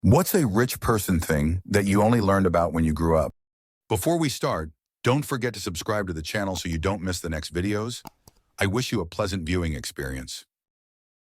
What's a rich person thing that you only learned about when you grew up? Before we start, don't forget to subscribe to the channel so you don't miss the next videos. I wish you a pleasant viewing experience.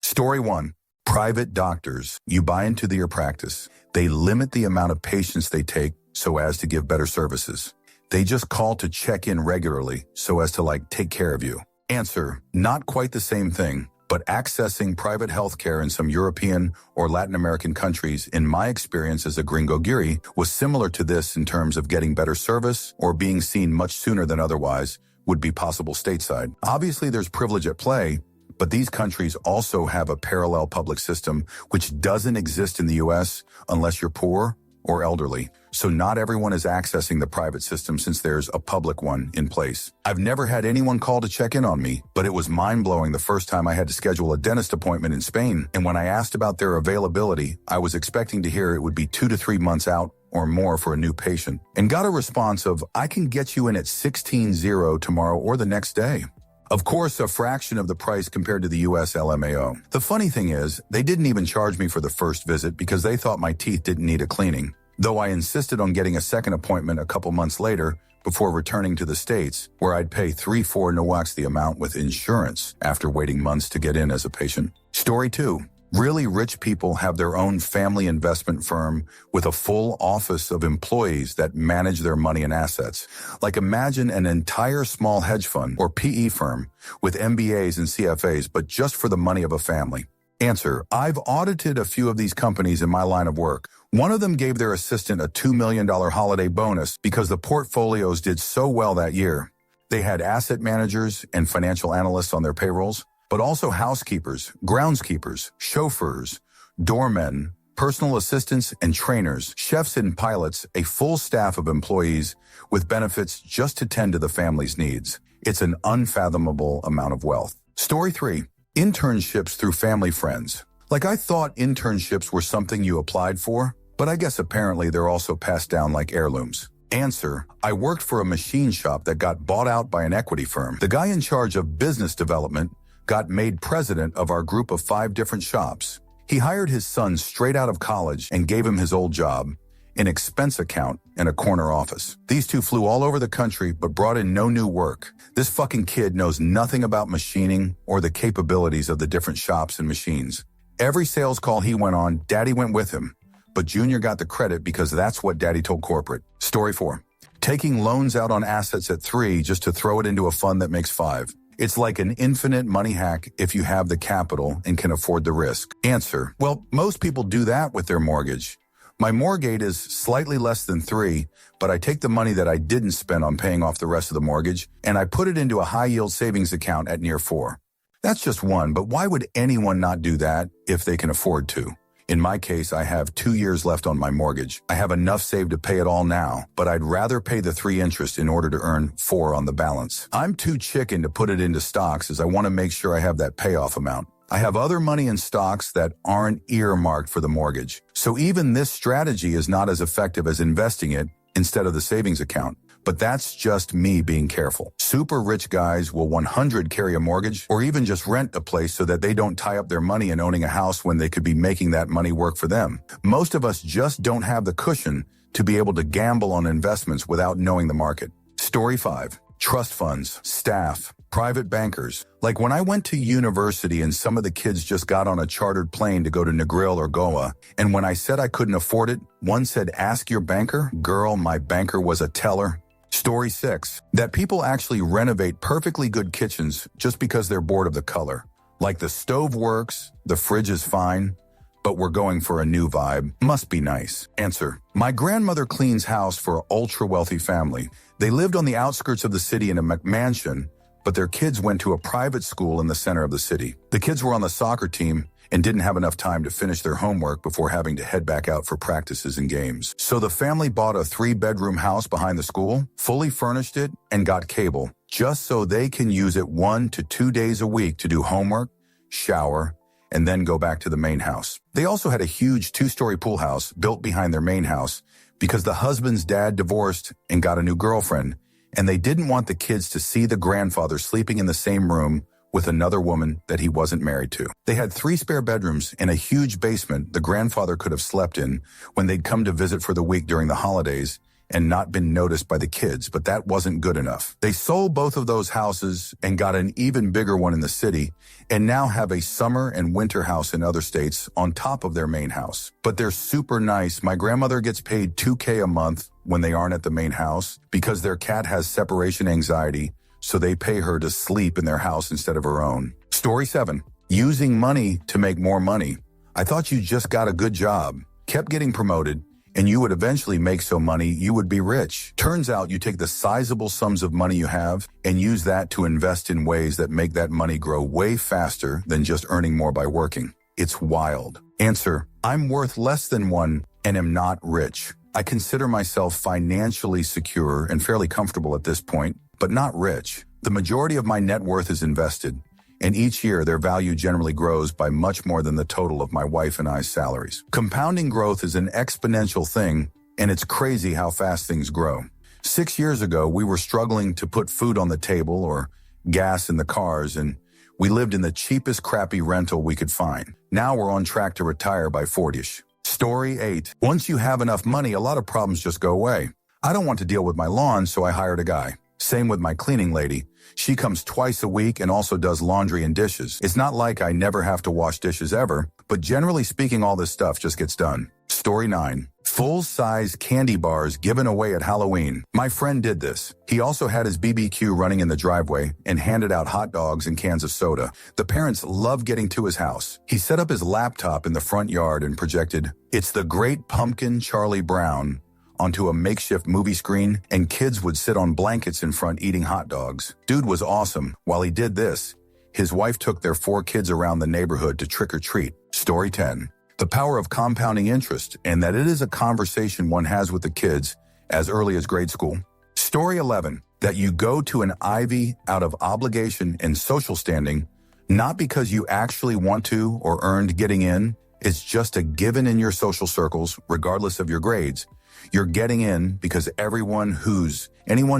Story 1. Private doctors. You buy into their practice. They limit the amount of patients they take so as to give better services. They just call to check in regularly so as to take care of you. Answer, not quite the same thing, but accessing private healthcare in some European or Latin American countries, in my experience as a gringo giri, was similar to this in terms of getting better service or being seen much sooner than otherwise would be possible stateside. Obviously, there's privilege at play, but these countries also have a parallel public system which doesn't exist in the US unless you're poor or elderly. So not everyone is accessing the private system since there's a public one in place. I've never had anyone call to check in on me, but it was mind-blowing the first time I had to schedule a dentist appointment in Spain. And when I asked about their availability, I was expecting to hear it would be 2 to 3 months out or more for a new patient, and got a response of, I can get you in at 16:0 tomorrow or the next day. Of course, a fraction of the price compared to the US LMAO. The funny thing is, they didn't even charge me for the first visit because they thought my teeth didn't need a cleaning, though I insisted on getting a second appointment a couple months later before returning to the States, where I'd pay 3-4 NOACs the amount with insurance after waiting months to get in as a patient. Story 2. Really rich people have their own family investment firm with a full office of employees that manage their money and assets. Imagine an entire small hedge fund or PE firm with MBAs and CFAs, but just for the money of a family. Answer, I've audited a few of these companies in my line of work. One of them gave their assistant a $2 million holiday bonus because the portfolios did so well that year. They had asset managers and financial analysts on their payrolls, but also housekeepers, groundskeepers, chauffeurs, doormen, personal assistants and trainers, chefs and pilots, a full staff of employees with benefits just to tend to the family's needs. It's an unfathomable amount of wealth. Story 3. Internships through family friends. I thought internships were something you applied for, but I guess apparently they're also passed down like heirlooms. Answer, I worked for a machine shop that got bought out by an equity firm. The guy in charge of business development got made president of our group of 5 different shops. He hired his son straight out of college and gave him his old job, an expense account and a corner office. These two flew all over the country but brought in no new work. This fucking kid knows nothing about machining or the capabilities of the different shops and machines. Every sales call he went on, Daddy went with him, but Junior got the credit because that's what Daddy told corporate. Story 4. Taking loans out on assets at 3 just to throw it into a fund that makes 5. It's like an infinite money hack if you have the capital and can afford the risk. Answer, well, most people do that with their mortgage. My mortgage is slightly less than 3, but I take the money that I didn't spend on paying off the rest of the mortgage, and I put it into a high-yield savings account at near 4. That's just one, but why would anyone not do that if they can afford to? In my case, I have 2 years left on my mortgage. I have enough saved to pay it all now, but I'd rather pay the 3 interest in order to earn 4 on the balance. I'm too chicken to put it into stocks as I want to make sure I have that payoff amount. I have other money in stocks that aren't earmarked for the mortgage. So even this strategy is not as effective as investing it instead of the savings account. But that's just me being careful. Super rich guys will 100 carry a mortgage or even just rent a place so that they don't tie up their money in owning a house when they could be making that money work for them. Most of us just don't have the cushion to be able to gamble on investments without knowing the market. Story 5. Trust funds, staff, private bankers. When I went to university and some of the kids just got on a chartered plane to go to Negril or Goa, and when I said I couldn't afford it, one said, ask your banker. Girl, my banker was a teller. Story 6. That people actually renovate perfectly good kitchens just because they're bored of the color. The stove works, the fridge is fine, but we're going for a new vibe. Must be nice. Answer. My grandmother cleans house for an ultra-wealthy family. They lived on the outskirts of the city in a McMansion, but their kids went to a private school in the center of the city. The kids were on the soccer team and didn't have enough time to finish their homework before having to head back out for practices and games. So the family bought a 3-bedroom house behind the school, fully furnished it, and got cable, just so they can use it 1 to 2 days a week to do homework, shower, and then go back to the main house. They also had a huge 2-story pool house built behind their main house because the husband's dad divorced and got a new girlfriend, and they didn't want the kids to see the grandfather sleeping in the same room with another woman that he wasn't married to. They had 3 spare bedrooms and a huge basement the grandfather could have slept in when they'd come to visit for the week during the holidays and not been noticed by the kids, but that wasn't good enough. They sold both of those houses and got an even bigger one in the city and now have a summer and winter house in other states on top of their main house. But they're super nice. My grandmother gets paid $2,000 a month when they aren't at the main house because their cat has separation anxiety, so they pay her to sleep in their house instead of her own. Story 7. Using money to make more money. I thought you just got a good job, kept getting promoted, and you would eventually make so money you would be rich. Turns out you take the sizable sums of money you have and use that to invest in ways that make that money grow way faster than just earning more by working. It's wild. Answer: I'm worth less than one and am not rich. I consider myself financially secure and fairly comfortable at this point, but not rich. The majority of my net worth is invested, and each year their value generally grows by much more than the total of my wife and I's salaries. Compounding growth is an exponential thing, and it's crazy how fast things grow. 6 years ago, we were struggling to put food on the table or gas in the cars, and we lived in the cheapest crappy rental we could find. Now we're on track to retire by 40ish. Story 8. Once you have enough money, a lot of problems just go away. I don't want to deal with my lawn, so I hired a guy. Same with my cleaning lady. She comes twice a week and also does laundry and dishes. It's not like I never have to wash dishes ever, but generally speaking, all this stuff just gets done. Story 9. Full-size candy bars given away at Halloween. My friend did this. He also had his BBQ running in the driveway and handed out hot dogs and cans of soda. The parents loved getting to his house. He set up his laptop in the front yard and projected, "It's the Great Pumpkin Charlie Brown," onto a makeshift movie screen, and kids would sit on blankets in front eating hot dogs. Dude was awesome. While he did this, his wife took their 4 kids around the neighborhood to trick or treat. Story 10. The power of compounding interest, and that it is a conversation one has with the kids as early as grade school. Story 11. That you go to an Ivy out of obligation and social standing, not because you actually want to or earned getting in. It's just a given in your social circles, regardless of your grades. You're getting in because anyone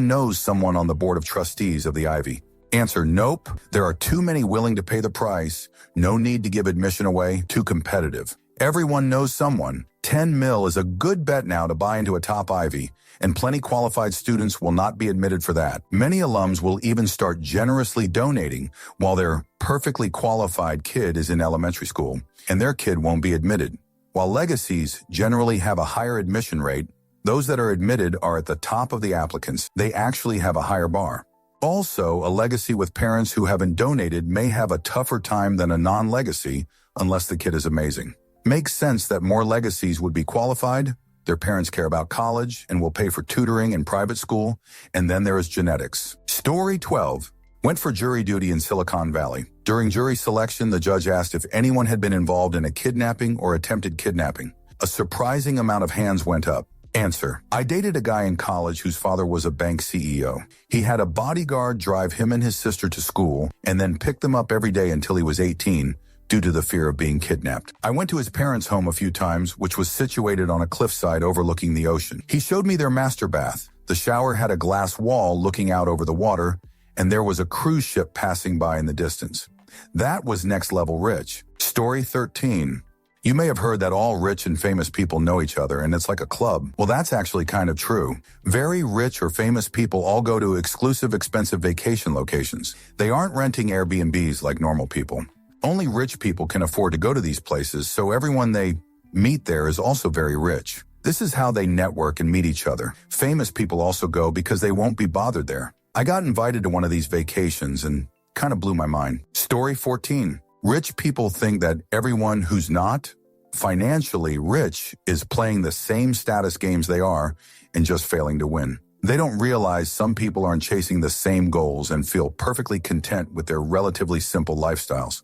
knows someone on the board of trustees of the Ivy. Answer: nope. There are too many willing to pay the price. No need to give admission away. Too competitive. Everyone knows someone. 10 mil is a good bet now to buy into a top Ivy, and plenty qualified students will not be admitted for that. Many alums will even start generously donating while their perfectly qualified kid is in elementary school, and their kid won't be admitted. While legacies generally have a higher admission rate, those that are admitted are at the top of the applicants. They actually have a higher bar. Also, a legacy with parents who haven't donated may have a tougher time than a non-legacy unless the kid is amazing. Makes sense that more legacies would be qualified. Their parents care about college and will pay for tutoring in private school. And then there is genetics. Story 12. Went for jury duty in Silicon Valley. During jury selection, the judge asked if anyone had been involved in a kidnapping or attempted kidnapping. A surprising amount of hands went up. Answer: I dated a guy in college whose father was a bank CEO. He had a bodyguard drive him and his sister to school and then pick them up every day until he was 18 due to the fear of being kidnapped. I went to his parents' home a few times, which was situated on a cliffside overlooking the ocean. He showed me their master bath. The shower had a glass wall looking out over the water, and there was a cruise ship passing by in the distance. That was next level rich. Story 13. You may have heard that all rich and famous people know each other and it's like a club. Well, that's actually kind of true. Very rich or famous people all go to exclusive, expensive vacation locations. They aren't renting Airbnbs like normal people. Only rich people can afford to go to these places, so everyone they meet there is also very rich. This is how they network and meet each other. Famous people also go because they won't be bothered there. I got invited to one of these vacations and kind of blew my mind. Story 14. Rich people think that everyone who's not financially rich is playing the same status games they are and just failing to win. They don't realize some people aren't chasing the same goals and feel perfectly content with their relatively simple lifestyles.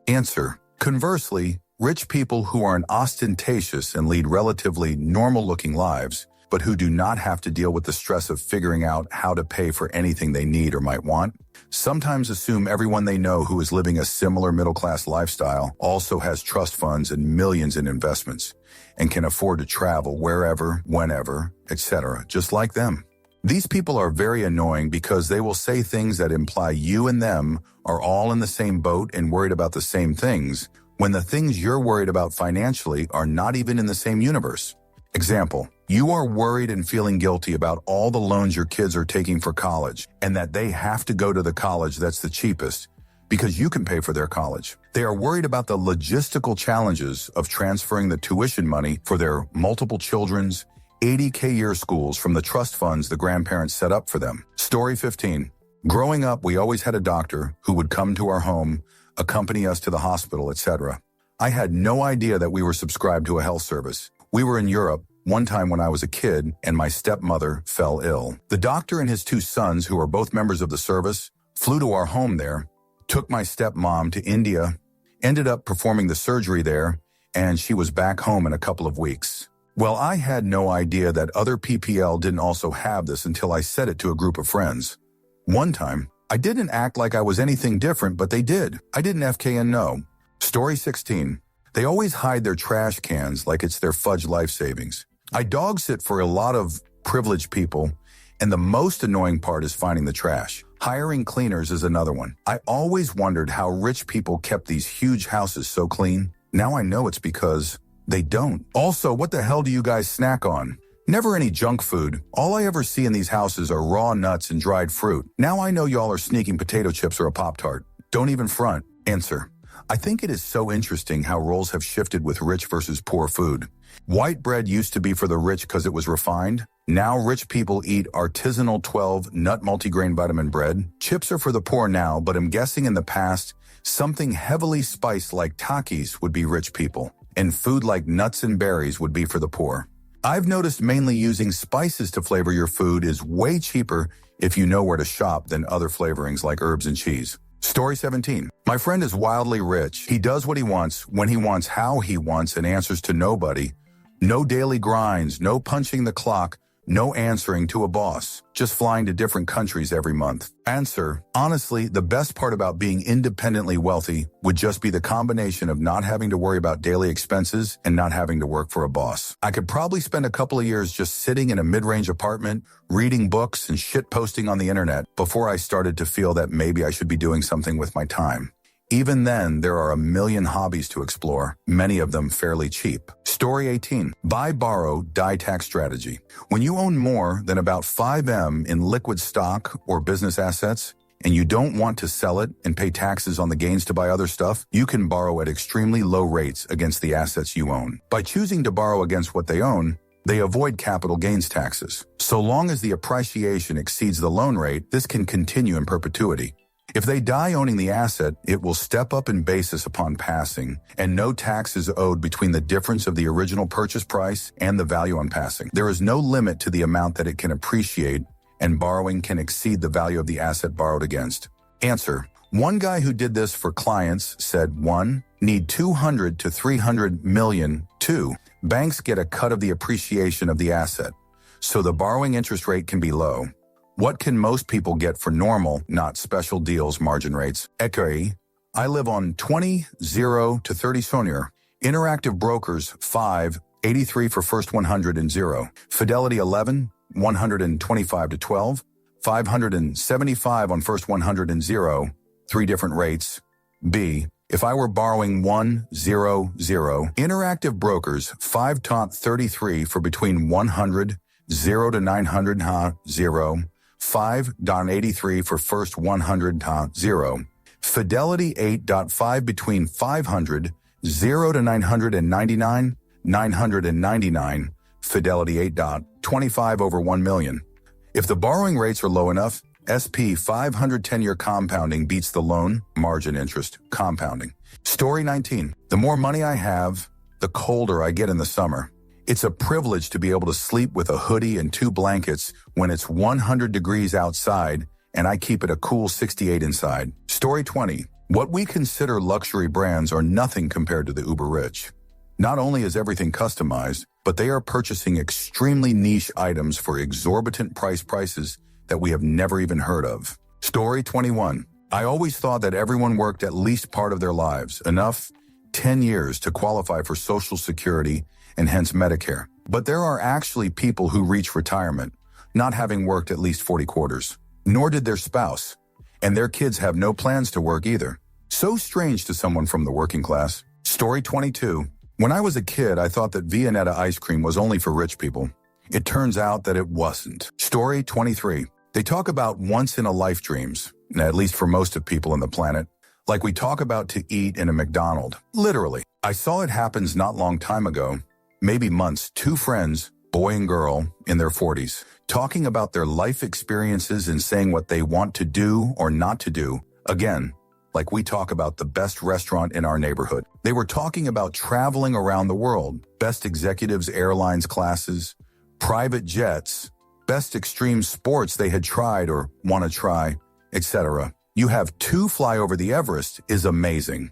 Answer: conversely, rich people who aren't ostentatious and lead relatively normal-looking lives, but who do not have to deal with the stress of figuring out how to pay for anything they need or might want, sometimes assume everyone they know who is living a similar middle-class lifestyle also has trust funds and millions in investments and can afford to travel wherever, whenever, etc., just like them. These people are very annoying because they will say things that imply you and them are all in the same boat and worried about the same things, when the things you're worried about financially are not even in the same universe. Example, you are worried and feeling guilty about all the loans your kids are taking for college and that they have to go to the college that's the cheapest because you can pay for their college. They are worried about the logistical challenges of transferring the tuition money for their multiple children's 80K year schools from the trust funds the grandparents set up for them. Story 15. Growing up, we always had a doctor who would come to our home, accompany us to the hospital, etc. I had no idea that we were subscribed to a health service. We were in Europe one time when I was a kid and my stepmother fell ill. The doctor and his two sons, who are both members of the service, flew to our home there, took my stepmom to India, ended up performing the surgery there, and she was back home in a couple of weeks. Well, I had no idea that other PPL didn't also have this until I said it to a group of friends. One time, I didn't act like I was anything different, but they did. I didn't FKN no. Story 16. They always hide their trash cans like it's their fudge life savings. I dog sit for a lot of privileged people, and the most annoying part is finding the trash. Hiring cleaners is another one. I always wondered how rich people kept these huge houses so clean. Now I know it's because they don't. Also, what the hell do you guys snack on? Never any junk food. All I ever see in these houses are raw nuts and dried fruit. Now I know y'all are sneaking potato chips or a Pop-Tart. Don't even front. Answer. I think it is so interesting how roles have shifted with rich versus poor food. White bread used to be for the rich because it was refined. Now rich people eat artisanal 12-nut multigrain vitamin bread. Chips are for the poor now, but I'm guessing in the past, something heavily spiced like Takis would be rich people, and food like nuts and berries would be for the poor. I've noticed mainly using spices to flavor your food is way cheaper if you know where to shop than other flavorings like herbs and cheese. Story 17. My friend is wildly rich. He does what he wants, when he wants, how he wants, and answers to nobody. No daily grinds, no punching the clock, no answering to a boss, just flying to different countries every month. Answer. Honestly, the best part about being independently wealthy would just be the combination of not having to worry about daily expenses and not having to work for a boss. I could probably spend a couple of years just sitting in a mid-range apartment, reading books and shit posting on the internet before I started to feel that maybe I should be doing something with my time. Even then, there are a million hobbies to explore, many of them fairly cheap. Story 18. Buy, borrow, die tax strategy. When you own more than about 5M in liquid stock or business assets, and you don't want to sell it and pay taxes on the gains to buy other stuff, you can borrow at extremely low rates against the assets you own. By choosing to borrow against what they own, they avoid capital gains taxes. So long as the appreciation exceeds the loan rate, this can continue in perpetuity. If they die owning the asset, it will step up in basis upon passing, and no tax is owed between the difference of the original purchase price and the value on passing. There is no limit to the amount that it can appreciate, and borrowing can exceed the value of the asset borrowed against. Answer. One guy who did this for clients said 1. Need 200 to 300 million. 2. Banks get a cut of the appreciation of the asset, so the borrowing interest rate can be low. What can most people get for normal, not special deals margin rates? Equity. I live on 20, 0 to 30 Sonier. Interactive Brokers 5, 83 for first 100 and 0. Fidelity 11, 125 to 12. 575 on first 100 and 0. 3 different rates. B. If I were borrowing 1, 0, 0. Interactive Brokers 5 top 33 for between 100, 0 to 900 0. 5.83 for first 100 0. Fidelity 8.5 between 500, 0 to 999, 999. Fidelity 8.25 over 1 million. If the borrowing rates are low enough, SP 500 10-year compounding beats the loan margin interest compounding. Story 19. The more money I have, the colder I get in the summer. It's a privilege to be able to sleep with a hoodie and 2 blankets when it's 100 degrees outside and I keep it a cool 68 inside. Story 20. What we consider luxury brands are nothing compared to the uber rich. Not only is everything customized, but they are purchasing extremely niche items for exorbitant prices that we have never even heard of. Story 21. I always thought that everyone worked at least part of their lives, enough 10 years to qualify for Social Security and hence Medicare. But there are actually people who reach retirement, not having worked at least 40 quarters. Nor did their spouse. And their kids have no plans to work either. So strange to someone from the working class. Story 22. When I was a kid, I thought that Viennetta ice cream was only for rich people. It turns out that it wasn't. Story 23. They talk about once-in-a-life dreams, at least for most of people on the planet, like we talk about to eat in a McDonald's. Literally. I saw it happens not long time ago, maybe months, two friends, boy and girl, in their 40s, talking about their life experiences and saying what they want to do or not to do. Again, like we talk about the best restaurant in our neighborhood. They were talking about traveling around the world, best executives airlines classes, private jets, best extreme sports they had tried or want to try, etc. You have to fly over the Everest is amazing.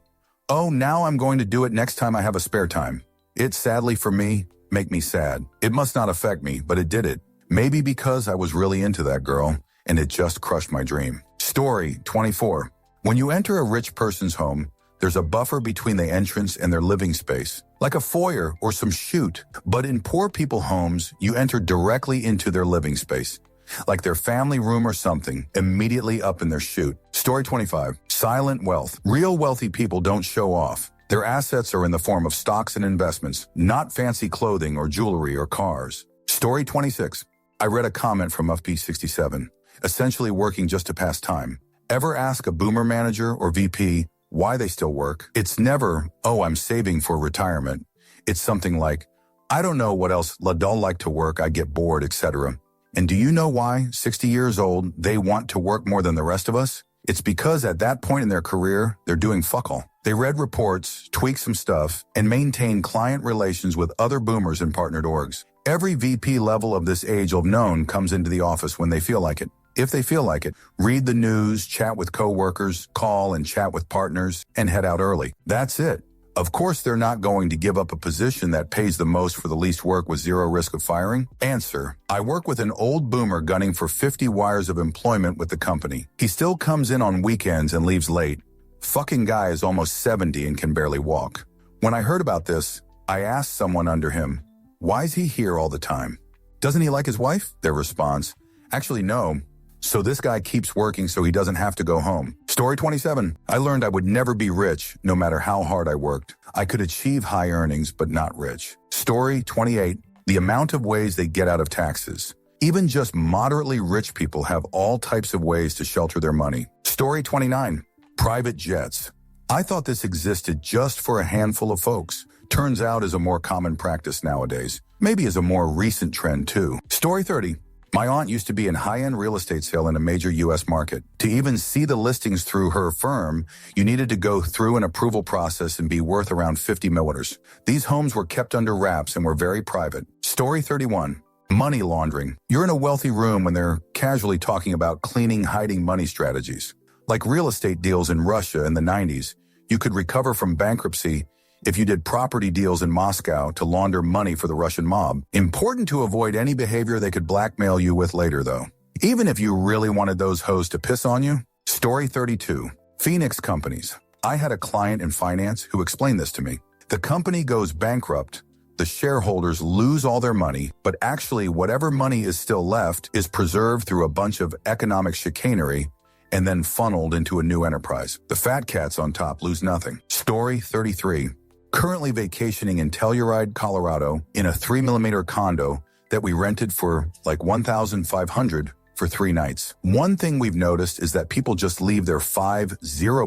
Oh, now I'm going to do it next time I have a spare time. It sadly for me, make me sad. It must not affect me, but it did it. Maybe because I was really into that girl and it just crushed my dream. Story 24. When you enter a rich person's home, there's a buffer between the entrance and their living space, like a foyer or some chute. But in poor people homes, you enter directly into their living space, like their family room or something, immediately up in their chute. Story 25. Silent wealth. Real wealthy people don't show off. Their assets are in the form of stocks and investments, not fancy clothing or jewelry or cars. Story 26. I read a comment from FP67, essentially working just to pass time. Ever ask a boomer manager or VP why they still work? It's never, oh, I'm saving for retirement. It's something like, I don't know what else Ladol like to work, I get bored, etc. And do you know why, 60 years old, they want to work more than the rest of us? It's because at that point in their career, they're doing fuck all. They read reports, tweak some stuff, and maintain client relations with other boomers and partnered orgs. Every VP level of this age of known comes into the office when they feel like it. If they feel like it, read the news, chat with coworkers, call and chat with partners, and head out early. That's it. Of course, they're not going to give up a position that pays the most for the least work with zero risk of firing. Answer. I work with an old boomer gunning for 50 wires of employment with the company. He still comes in on weekends and leaves late. Fucking guy is almost 70 and can barely walk. When I heard about this, I asked someone under him, why is he here all the time? Doesn't he like his wife? Their response, actually no. So this guy keeps working so he doesn't have to go home. Story 27. I learned I would never be rich, no matter how hard I worked. I could achieve high earnings, but not rich. Story 28. The amount of ways they get out of taxes. Even just moderately rich people have all types of ways to shelter their money. Story 29. Private jets. I thought this existed just for a handful of folks. Turns out is a more common practice nowadays. Maybe is a more recent trend too. Story 30. My aunt used to be in high-end real estate sale in a major U.S. market. To even see the listings through her firm, you needed to go through an approval process and be worth around 50 millers. These homes were kept under wraps and were very private. Story 31. Money laundering. You're in a wealthy room when they're casually talking about cleaning, hiding money strategies. Like real estate deals in Russia in the 90s, you could recover from bankruptcy if you did property deals in Moscow to launder money for the Russian mob. Important to avoid any behavior they could blackmail you with later, though. Even if you really wanted those hoes to piss on you. Story 32. Phoenix companies. I had a client in finance who explained this to me. The company goes bankrupt. The shareholders lose all their money, but actually whatever money is still left is preserved through a bunch of economic chicanery and then funneled into a new enterprise. The fat cats on top lose nothing. Story 33. Currently vacationing in Telluride, Colorado, in a 3mm condo that we rented for like $1,500 for 3 nights. One thing we've noticed is that people just leave their 5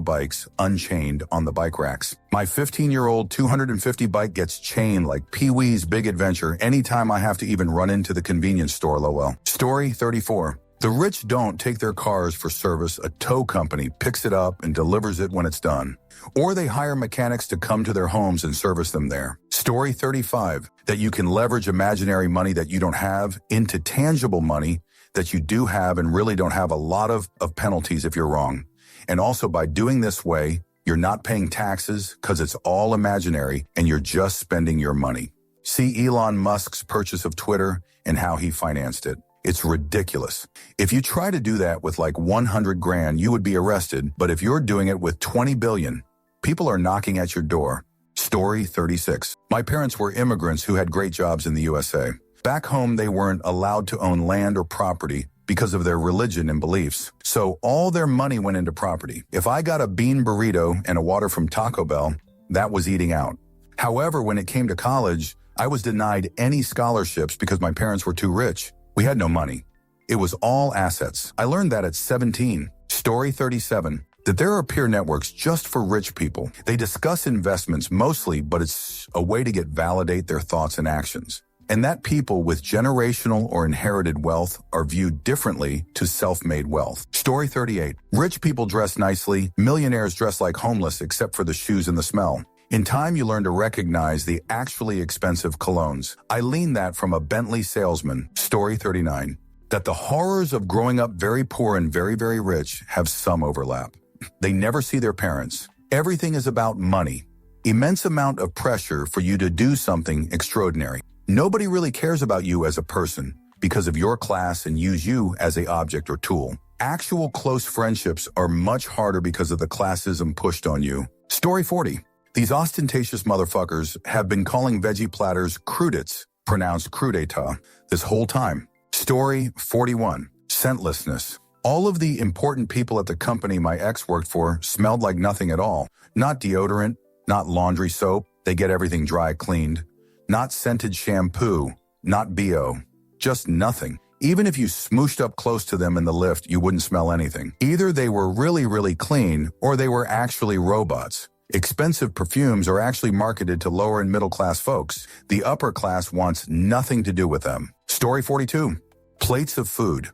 bikes unchained on the bike racks. My 15-year-old 250 bike gets chained like Pee-wee's Big Adventure anytime I have to even run into the convenience store, lol. Story 34. The rich don't take their cars for service. A tow company picks it up and delivers it when it's done. Or they hire mechanics to come to their homes and service them there. Story 35. That you can leverage imaginary money that you don't have into tangible money that you do have and really don't have a lot of penalties if you're wrong. And also by doing this way, you're not paying taxes because it's all imaginary and you're just spending your money. See Elon Musk's purchase of Twitter and how he financed it. It's ridiculous. If you try to do that with like 100 grand, you would be arrested. But if you're doing it with 20 billion, people are knocking at your door. Story 36. My parents were immigrants who had great jobs in the USA. Back home, they weren't allowed to own land or property because of their religion and beliefs. So all their money went into property. If I got a bean burrito and a water from Taco Bell, that was eating out. However, when it came to college, I was denied any scholarships because my parents were too rich. We had no money. It was all assets. I learned that at 17. Story 37. That there are peer networks just for rich people. They discuss investments mostly, but it's a way to validate their thoughts and actions. And that people with generational or inherited wealth are viewed differently to self-made wealth. Story 38. Rich people dress nicely, millionaires dress like homeless except for the shoes and the smell. In time, you learn to recognize the actually expensive colognes. I learned that from a Bentley salesman. Story 39. That the horrors of growing up very poor and very, very rich have some overlap. They never see their parents. Everything is about money. Immense amount of pressure for you to do something extraordinary. Nobody really cares about you as a person because of your class and use you as an object or tool. Actual close friendships are much harder because of the classism pushed on you. Story 40. These ostentatious motherfuckers have been calling veggie platters crudits, pronounced crudita, this whole time. Story 41. Scentlessness. All of the important people at the company my ex worked for smelled like nothing at all. Not deodorant, not laundry soap, they get everything dry cleaned. Not scented shampoo, not BO, just nothing. Even if you smooshed up close to them in the lift, you wouldn't smell anything. Either they were really, really clean, or they were actually robots. Expensive perfumes are actually marketed to lower and middle class folks. The upper class wants nothing to do with them. Story 42. Plates of food.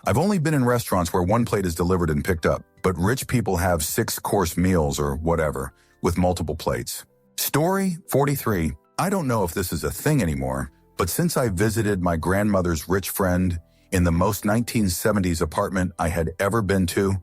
I've only been in restaurants where one plate is delivered and picked up, but rich people have 6-course meals or whatever with multiple plates. Story 43. I don't know if this is a thing anymore, but since I visited my grandmother's rich friend in the most 1970s apartment I had ever been to,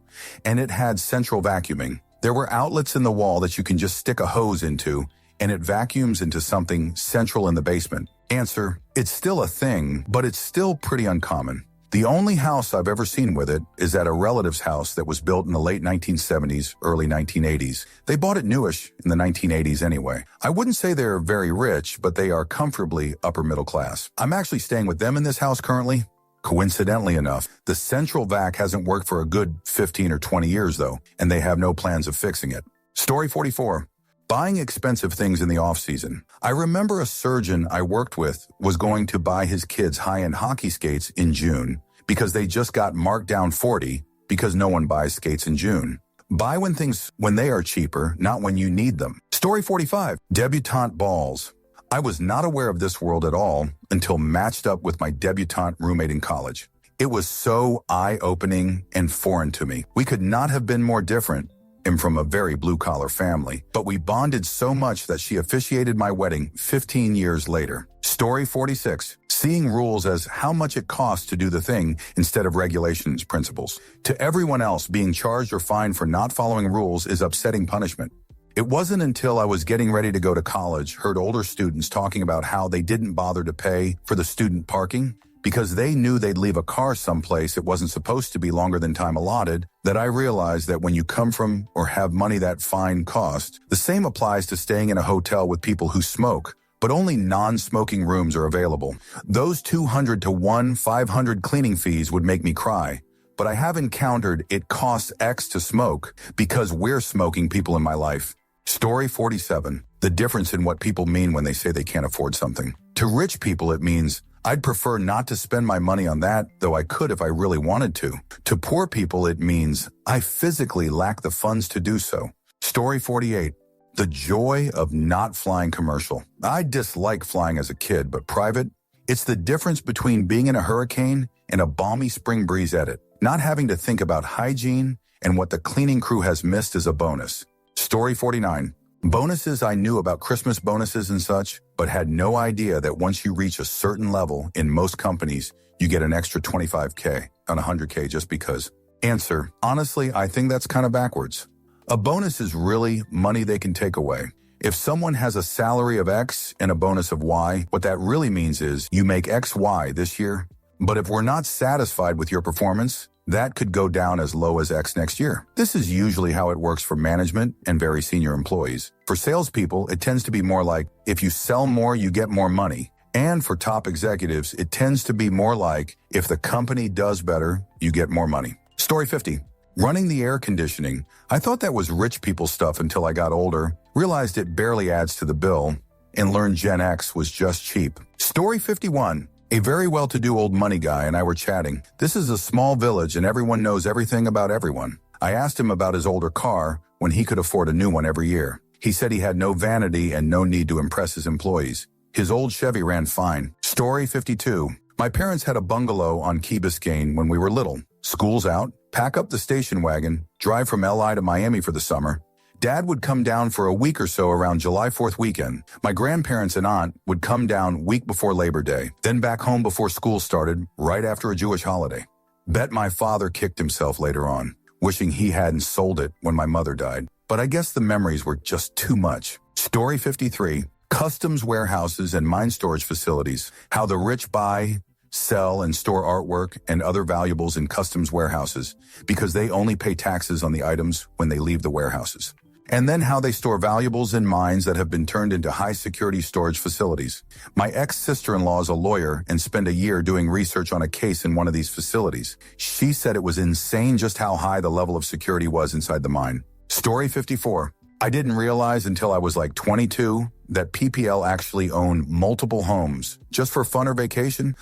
and it had central vacuuming, there were outlets in the wall that you can just stick a hose into, and it vacuums into something central in the basement. Answer, it's still a thing, but it's still pretty uncommon. The only house I've ever seen with it is at a relative's house that was built in the late 1970s, early 1980s. They bought it newish in the 1980s anyway. I wouldn't say they're very rich, but they are comfortably upper middle class. I'm actually staying with them in this house currently. Coincidentally enough, the central vac hasn't worked for a good 15 or 20 years though, and they have no plans of fixing it. Story 44. Buying expensive things in the off-season. I remember a surgeon I worked with was going to buy his kids high-end hockey skates in June because they just got marked down 40 because no one buys skates in June. Buy when they are cheaper, not when you need them. Story 45. Debutante balls. I was not aware of this world at all until matched up with my debutante roommate in college. It was so eye-opening and foreign to me. We could not have been more different. I'm from a very blue-collar family, but we bonded so much that she officiated my wedding 15 years later. Story 46. Seeing rules as how much it costs to do the thing instead of regulations principles. To everyone else, being charged or fined for not following rules is upsetting punishment. It wasn't until I was getting ready to go to college, heard older students talking about how they didn't bother to pay for the student parking because they knew they'd leave a car someplace it wasn't supposed to be longer than time allotted, that I realized that when you come from or have money that fine cost, the same applies to staying in a hotel with people who smoke, but only non-smoking rooms are available. Those 200 to 500 cleaning fees would make me cry, but I have encountered it costs X to smoke because we're smoking people in my life. Story 47. The difference in what people mean when they say they can't afford something. To rich people, it means, I'd prefer not to spend my money on that, though I could if I really wanted to. To poor people, it means I physically lack the funds to do so. Story 48. The joy of not flying commercial. I dislike flying as a kid, but private, it's the difference between being in a hurricane and a balmy spring breeze edit. Not having to think about hygiene and what the cleaning crew has missed is a bonus. Story 49. Bonuses. I knew about Christmas bonuses and such, but had no idea that once you reach a certain level in most companies, you get an extra 25K on 100K just because. Answer. Honestly, I think that's kind of backwards. A bonus is really money they can take away. If someone has a salary of X and a bonus of Y, what that really means is you make XY this year, but if we're not satisfied with your performance, that could go down as low as X next year. This is usually how it works for management and very senior employees. For salespeople, it tends to be more like, if you sell more, you get more money. And for top executives, it tends to be more like, if the company does better, you get more money. Story 50. Running the air conditioning. I thought that was rich people stuff until I got older, realized it barely adds to the bill, and learned Gen X was just cheap. Story 51. A very well-to-do old money guy and I were chatting. This is a small village and everyone knows everything about everyone. I asked him about his older car when he could afford a new one every year. He said he had no vanity and no need to impress his employees. His old Chevy ran fine. Story 52. My parents had a bungalow on Key Biscayne when we were little. School's out, pack up the station wagon, drive from LI to Miami for the summer. Dad would come down for a week or so around July 4th weekend. My grandparents and aunt would come down week before Labor Day, then back home before school started, right after a Jewish holiday. Bet my father kicked himself later on, wishing he hadn't sold it when my mother died. But I guess the memories were just too much. Story 53. Customs warehouses and mine storage facilities. How the rich buy, sell, and store artwork and other valuables in customs warehouses because they only pay taxes on the items when they leave the warehouses. And then how they store valuables in mines that have been turned into high-security storage facilities. My ex-sister-in-law is a lawyer and spent a year doing research on a case in one of these facilities. She said it was insane just how high the level of security was inside the mine. Story 54. I didn't realize until I was like 22 that PPL actually owned multiple homes just for fun or vacation.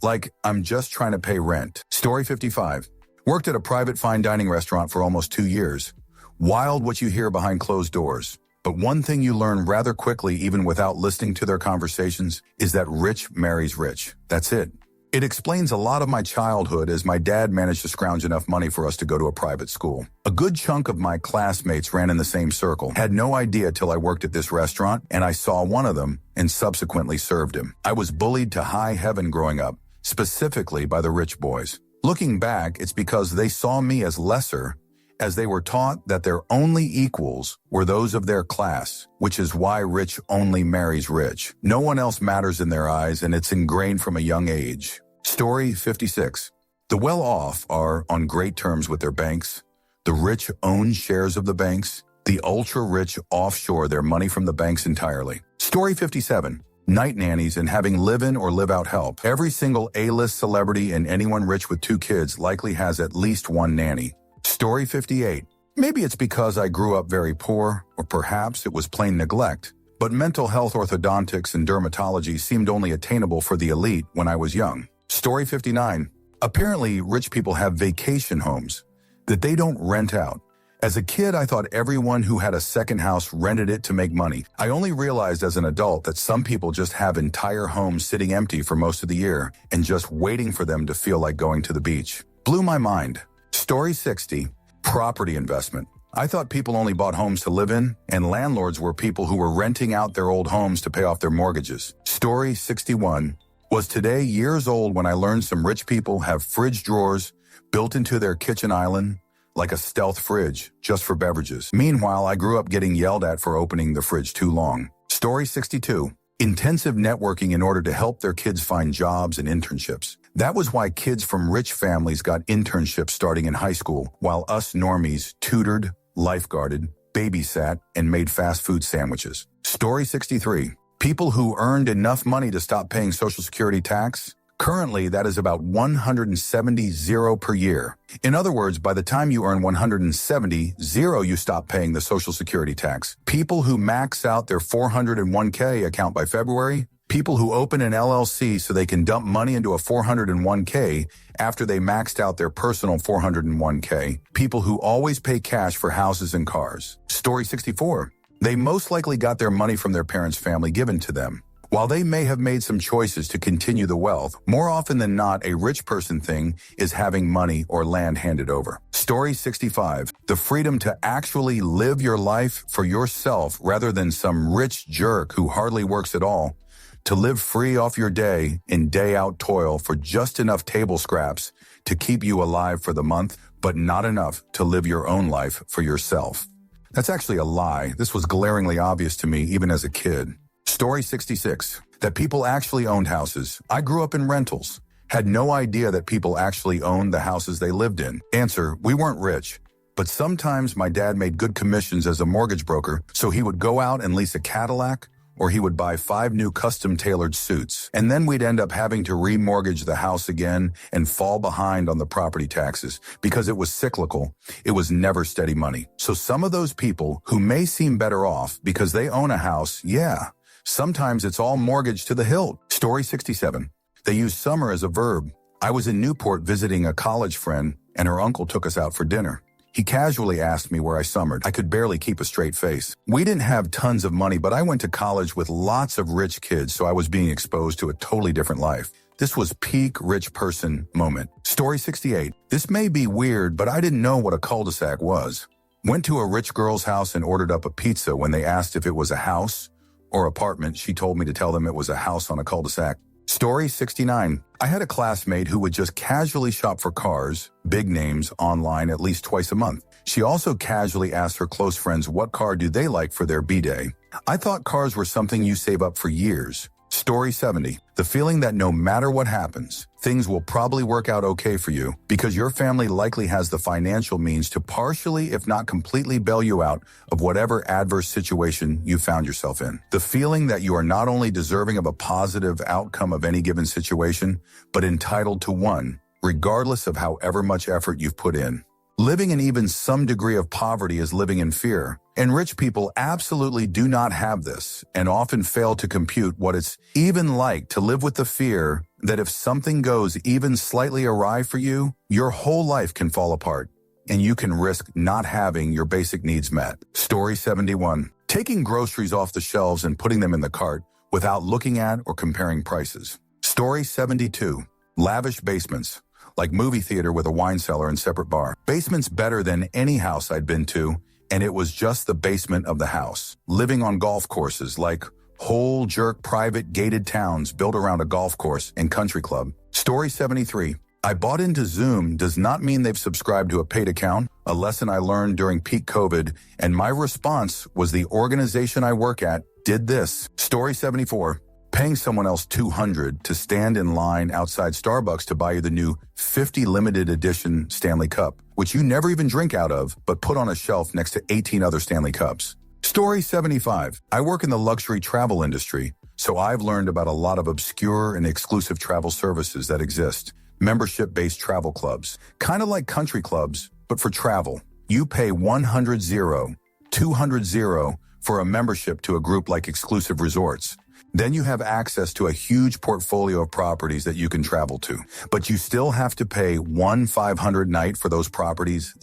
Like I'm just trying to pay rent. Story 55. Worked at a private fine dining restaurant for almost 2 years. Wild what you hear behind closed doors. But one thing you learn rather quickly, even without listening to their conversations, is that rich marries rich. That's it. It explains a lot of my childhood as my dad managed to scrounge enough money for us to go to a private school. A good chunk of my classmates ran in the same circle. Had no idea till I worked at this restaurant and I saw one of them and subsequently served him. I was bullied to high heaven growing up, specifically by the rich boys. Looking back, it's because they saw me as lesser, as they were taught that their only equals were those of their class, which is why rich only marries rich. No one else matters in their eyes, and it's ingrained from a young age. Story 56. The well-off are on great terms with their banks. The rich own shares of the banks. The ultra-rich offshore their money from the banks entirely. Story 57. Night nannies and having live-in or live-out help. Every single A-list celebrity and anyone rich with 2 kids likely has at least one nanny. Story 58. Maybe it's because I grew up very poor, or perhaps it was plain neglect, but mental health orthodontics and dermatology seemed only attainable for the elite when I was young. Story 59. Apparently, rich people have vacation homes that they don't rent out. As a kid, I thought everyone who had a second house rented it to make money. I only realized as an adult that some people just have entire homes sitting empty for most of the year and just waiting for them to feel like going to the beach. Blew my mind. Story 60. Property investment. I thought people only bought homes to live in, and landlords were people who were renting out their old homes to pay off their mortgages. Story 61. Was today years old when I learned some rich people have fridge drawers built into their kitchen island, like a stealth fridge, just for beverages. Meanwhile, I grew up getting yelled at for opening the fridge too long. Story 62. Intensive networking in order to help their kids find jobs and internships. That was why kids from rich families got internships starting in high school, while us normies tutored, lifeguarded, babysat, and made fast food sandwiches. Story 63. People who earned enough money to stop paying Social Security tax. Currently, that is about $170 per year. In other words, by the time you earn $170, you stop paying the Social Security tax. People who max out their 401k account by February. People who open an LLC so they can dump money into a 401k after they maxed out their personal 401k. People who always pay cash for houses and cars. Story 64. They most likely got their money from their parents' family given to them. While they may have made some choices to continue the wealth, more often than not, a rich person thing is having money or land handed over. Story 65. The freedom to actually live your life for yourself rather than some rich jerk who hardly works at all. To live free off your day in day-out toil for just enough table scraps to keep you alive for the month, but not enough to live your own life for yourself. That's actually a lie. This was glaringly obvious to me even as a kid. Story 66. That people actually owned houses. I grew up in rentals. Had no idea that people actually owned the houses they lived in. Answer, we weren't rich. But sometimes my dad made good commissions as a mortgage broker, so he would go out and lease a Cadillac or he would buy 5 new custom-tailored suits. And then we'd end up having to remortgage the house again and fall behind on the property taxes because it was cyclical. It was never steady money. So some of those people who may seem better off because they own a house, yeah, sometimes it's all mortgaged to the hilt. Story 67. They use summer as a verb. I was in Newport visiting a college friend, and her uncle took us out for dinner. He casually asked me where I summered. I could barely keep a straight face. We didn't have tons of money, but I went to college with lots of rich kids, so I was being exposed to a totally different life. This was peak rich person moment. Story 68. This may be weird, but I didn't know what a cul-de-sac was. Went to a rich girl's house and ordered up a pizza. When they asked if it was a house or apartment, she told me to tell them it was a house on a cul-de-sac. Story 69. I had a classmate who would just casually shop for cars, big names, online at least twice a month. She also casually asked her close friends what car do they like for their B-day. I thought cars were something you save up for years. Story 70. The feeling that no matter what happens, things will probably work out okay for you because your family likely has the financial means to partially, if not completely, bail you out of whatever adverse situation you found yourself in. The feeling that you are not only deserving of a positive outcome of any given situation, but entitled to one, regardless of however much effort you've put in. Living in even some degree of poverty is living in fear, and rich people absolutely do not have this and often fail to compute what it's even like to live with the fear that if something goes even slightly awry for you, your whole life can fall apart, and you can risk not having your basic needs met. Story 71. Taking groceries off the shelves and putting them in the cart without looking at or comparing prices. Story 72. Lavish basements. Like movie theater with a wine cellar and separate bar. Basement's better than any house I'd been to, and it was just the basement of the house. Living on golf courses, like whole jerk private gated towns built around a golf course and country club. Story 73. I bought into Zoom does not mean they've subscribed to a paid account, a lesson I learned during peak COVID, and my response was the organization I work at did this. Story 74. Paying someone else $200 to stand in line outside Starbucks to buy you the new 50 limited edition Stanley Cup, which you never even drink out of, but put on a shelf next to 18 other Stanley Cups. Story 75. I work in the luxury travel industry, so I've learned about a lot of obscure and exclusive travel services that exist. Membership-based travel clubs, kind of like country clubs, but for travel. You pay $200 for a membership to a group like Exclusive Resorts. Then you have access to a huge portfolio of properties that you can travel to. But you still have to pay $1,500 night for those properties.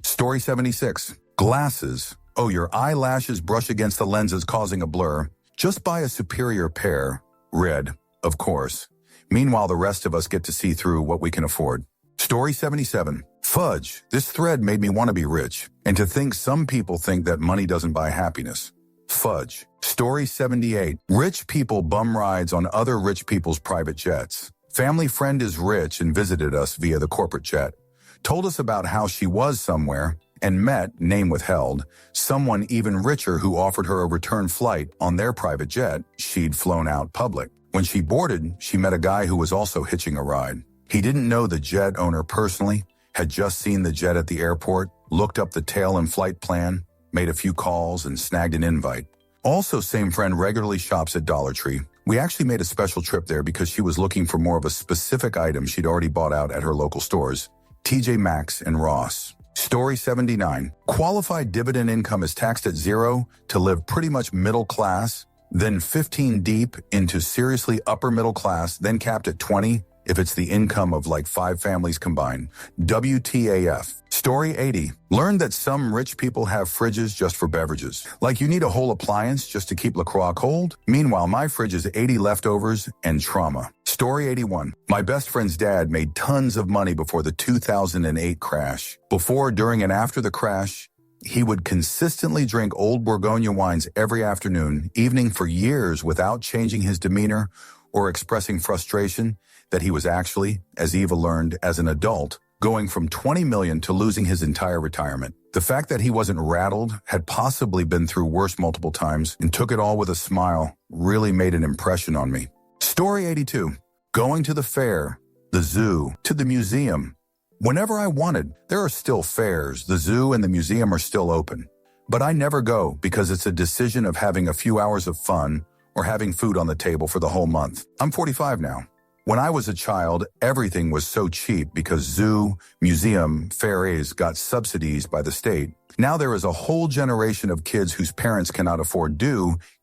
Story 76. Glasses. Oh, your eyelashes brush against the lenses causing a blur. Just buy a superior pair. Red, of course. Meanwhile, the rest of us get to see through what we can afford. Story 77. Fudge. This thread made me want to be rich. And to think some people think that money doesn't buy happiness. Fudge. Story 78. Rich people bum rides on other rich people's private jets. Family friend is rich and visited us via the corporate jet. Told us about how she was somewhere and met, name withheld, someone even richer who offered her a return flight on their private jet she'd flown out public. When she boarded, she met a guy who was also hitching a ride. He didn't know the jet owner personally, had just seen the jet at the airport, looked up the tail and flight plan, made a few calls, and snagged an invite. Also, same friend regularly shops at Dollar Tree. We actually made a special trip there because she was looking for more of a specific item she'd already bought out at her local stores, TJ Maxx and Ross. Story 79. Qualified dividend income is taxed at 0 to live pretty much middle class, then 15 deep into seriously upper middle class, then capped at 20 if it's the income of like 5 families combined. WTAF. Story 80. Learned that some rich people have fridges just for beverages. Like you need a whole appliance just to keep LaCroix cold? Meanwhile, my fridge is 80 leftovers and trauma. Story 81. My best friend's dad made tons of money before the 2008 crash. Before, during, and after the crash, he would consistently drink old Bourgogne wines every afternoon, evening for years without changing his demeanor or expressing frustration that he was actually, as Eva learned as an adult, going from 20 million to losing his entire retirement. The fact that he wasn't rattled, had possibly been through worse multiple times, and took it all with a smile really made an impression on me. Story 82. Going to the fair, the zoo, to the museum. Whenever I wanted, there are still fairs, the zoo and the museum are still open. But I never go because it's a decision of having a few hours of fun or having food on the table for the whole month. I'm 45 now. When I was a child, everything was so cheap because zoo, museum, fairs got subsidies by the state. Now there is a whole generation of kids whose parents cannot afford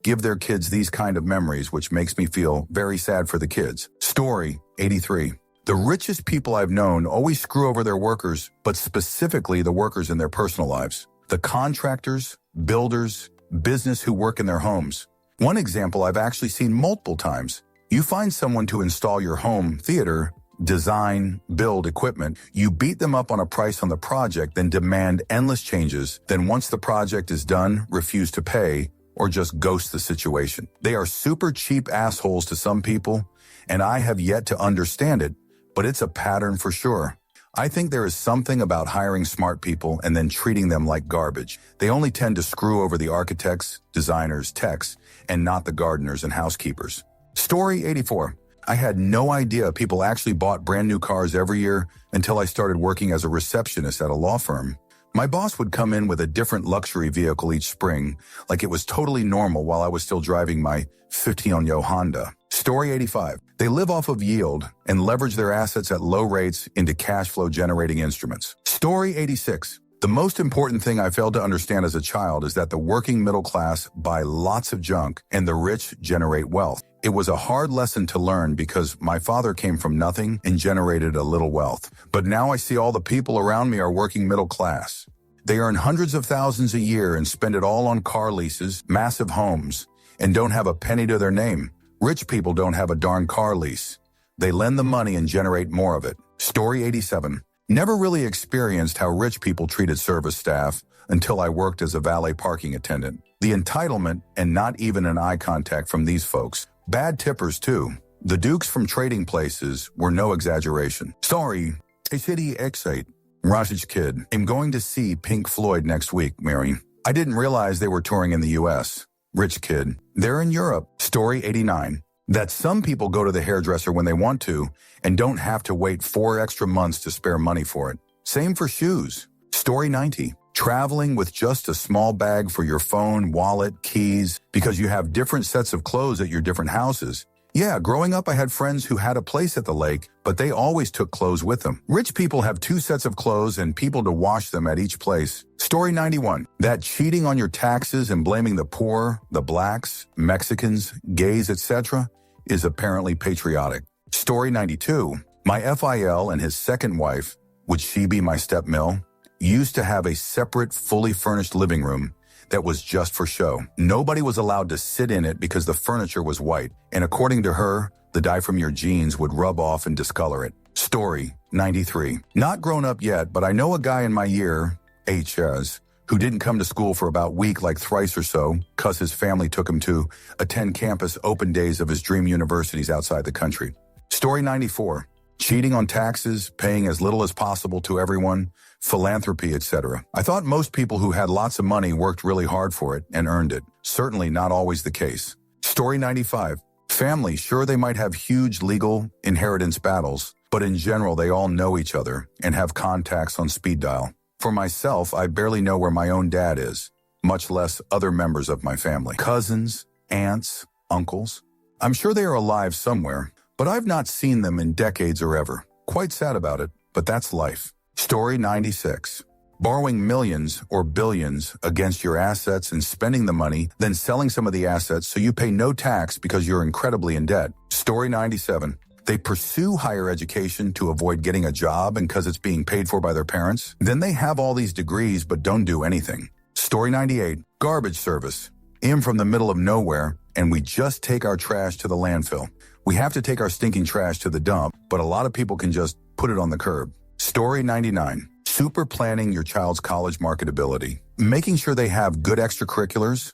give their kids these kind of memories, which makes me feel very sad for the kids. Story 83. The richest people I've known always screw over their workers, but specifically the workers in their personal lives. The contractors, builders, business who work in their homes. One example I've actually seen multiple times. You find someone to install your home theater, design, build equipment. You beat them up on a price on the project, then demand endless changes. Then once the project is done, refuse to pay or just ghost the situation. They are super cheap assholes to some people, and I have yet to understand it, but it's a pattern for sure. I think there is something about hiring smart people and then treating them like garbage. They only tend to screw over the architects, designers, techs, and not the gardeners and housekeepers. Story 84. I had no idea people actually bought brand new cars every year until I started working as a receptionist at a law firm. My boss would come in with a different luxury vehicle each spring, like it was totally normal while I was still driving my 15-year-old Honda. Story 85. They live off of yield and leverage their assets at low rates into cash flow generating instruments. Story 86. The most important thing I failed to understand as a child is that the working middle class buy lots of junk and the rich generate wealth. It was a hard lesson to learn because my father came from nothing and generated a little wealth. But now I see all the people around me are working middle class. They earn hundreds of thousands a year and spend it all on car leases, massive homes, and don't have a penny to their name. Rich people don't have a darn car lease. They lend the money and generate more of it. Story 87. Never really experienced how rich people treated service staff until I worked as a valet parking attendant. The entitlement and not even an eye contact from these folks. Bad tippers too. The dukes from trading places were no exaggeration. Sorry, City X8. Raj's kid. I'm going to see Pink Floyd next week, Mary. I didn't realize they were touring in the US. Rich kid. They're in Europe. Story 89. That some people go to the hairdresser when they want to and don't have to wait 4 extra months to spare money for it. Same for shoes. Story 90. Traveling with just a small bag for your phone, wallet, keys, because you have different sets of clothes at your different houses. Yeah, growing up I had friends who had a place at the lake, but they always took clothes with them. Rich people have 2 sets of clothes and people to wash them at each place. Story 91. That cheating on your taxes and blaming the poor, the blacks, Mexicans, gays, etc. is apparently patriotic. Story 92. My FIL and his second wife, would she be my stepmill, used to have a separate, fully furnished living room that was just for show. Nobody was allowed to sit in it because the furniture was white, and according to her, the dye from your jeans would rub off and discolor it. Story 93. Not grown up yet, but I know a guy in my year, HS, who didn't come to school for about a week like thrice or so, cause his family took him to attend campus open days of his dream universities outside the country. Story 94. Cheating on taxes, paying as little as possible to everyone, philanthropy, etc. I thought most people who had lots of money worked really hard for it and earned it. Certainly not always the case. Story 95. Family, sure they might have huge legal inheritance battles, but in general they all know each other and have contacts on speed dial. For myself, I barely know where my own dad is, much less other members of my family. Cousins, aunts, uncles. I'm sure they are alive somewhere, but I've not seen them in decades or ever. Quite sad about it, but that's life. Story 96. Borrowing millions or billions against your assets and spending the money, then selling some of the assets so you pay no tax because you're incredibly in debt. Story 97. They pursue higher education to avoid getting a job and because it's being paid for by their parents. Then they have all these degrees but don't do anything. Story 98. Garbage service. I'm from the middle of nowhere and we just take our trash to the landfill. We have to take our stinking trash to the dump, but a lot of people can just put it on the curb. Story 99. Super planning your child's college marketability. Making sure they have good extracurriculars,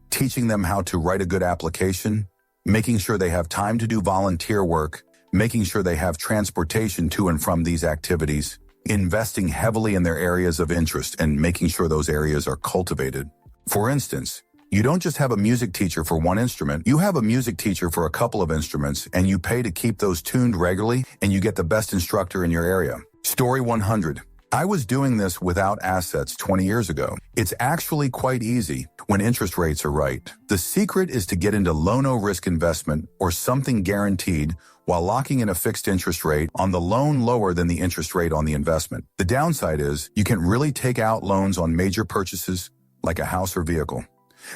teaching them how to write a good application, making sure they have time to do volunteer work, making sure they have transportation to and from these activities, investing heavily in their areas of interest and making sure those areas are cultivated. For instance, you don't just have a music teacher for one instrument, you have a music teacher for a couple of instruments and you pay to keep those tuned regularly and you get the best instructor in your area. Story 100. I was doing this without assets 20 years ago. It's actually quite easy when interest rates are right. The secret is to get into low-no-risk investment or something guaranteed while locking in a fixed interest rate on the loan lower than the interest rate on the investment. The downside is you can really take out loans on major purchases like a house or vehicle,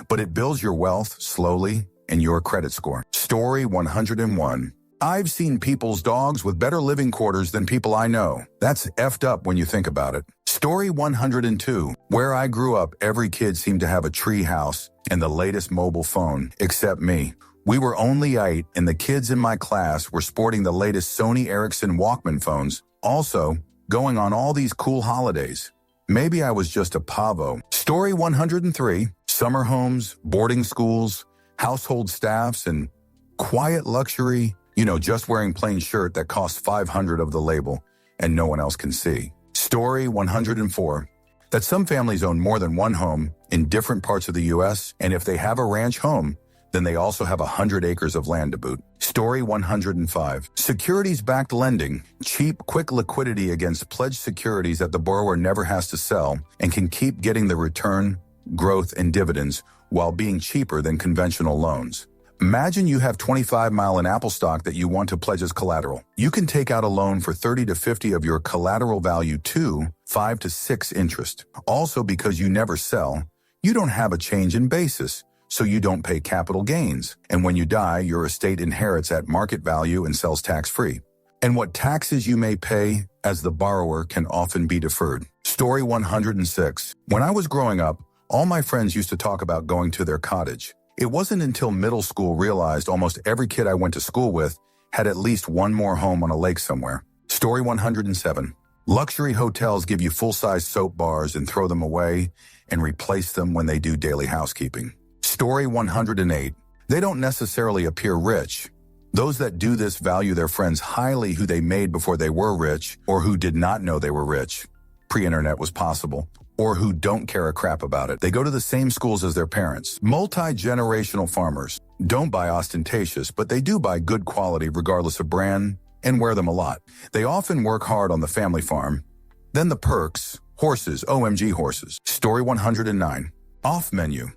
but it builds your wealth slowly and your credit score. Story 101. I've seen people's dogs with better living quarters than people I know. That's effed up when you think about it. Story 102. Where I grew up, every kid seemed to have a tree house and the latest mobile phone, except me. We were only 8, and the kids in my class were sporting the latest Sony Ericsson Walkman phones, also going on all these cool holidays. Maybe I was just a pavo. Story 103. Summer homes, boarding schools, household staffs, and quiet luxury. Just wearing plain shirt that costs $500 of the label and no one else can see. Story 104. That some families own more than one home in different parts of the U.S., and if they have a ranch home, then they also have 100 acres of land to boot. Story 105. Securities-backed lending. Cheap, quick liquidity against pledged securities that the borrower never has to sell and can keep getting the return, growth, and dividends while being cheaper than conventional loans. Imagine you have 25 mile in Apple stock that you want to pledge as collateral. You can take out a loan for 30 to 50 of your collateral value to 5 to 6 interest. Also, because you never sell, you don't have a change in basis, so you don't pay capital gains. And when you die, your estate inherits at market value and sells tax-free. And what taxes you may pay as the borrower can often be deferred. Story 106. When I was growing up, all my friends used to talk about going to their cottage. It wasn't until middle school realized almost every kid I went to school with had at least one more home on a lake somewhere. Story 107. Luxury hotels give you full-size soap bars and throw them away and replace them when they do daily housekeeping. Story 108. They don't necessarily appear rich. Those that do this value their friends highly who they made before they were rich or who did not know they were rich. Pre-internet was possible. Or who don't care a crap about it. They go to the same schools as their parents. Multi-generational farmers don't buy ostentatious, but they do buy good quality regardless of brand and wear them a lot. They often work hard on the family farm. Then the perks, horses, OMG horses. Story 109. Off menu.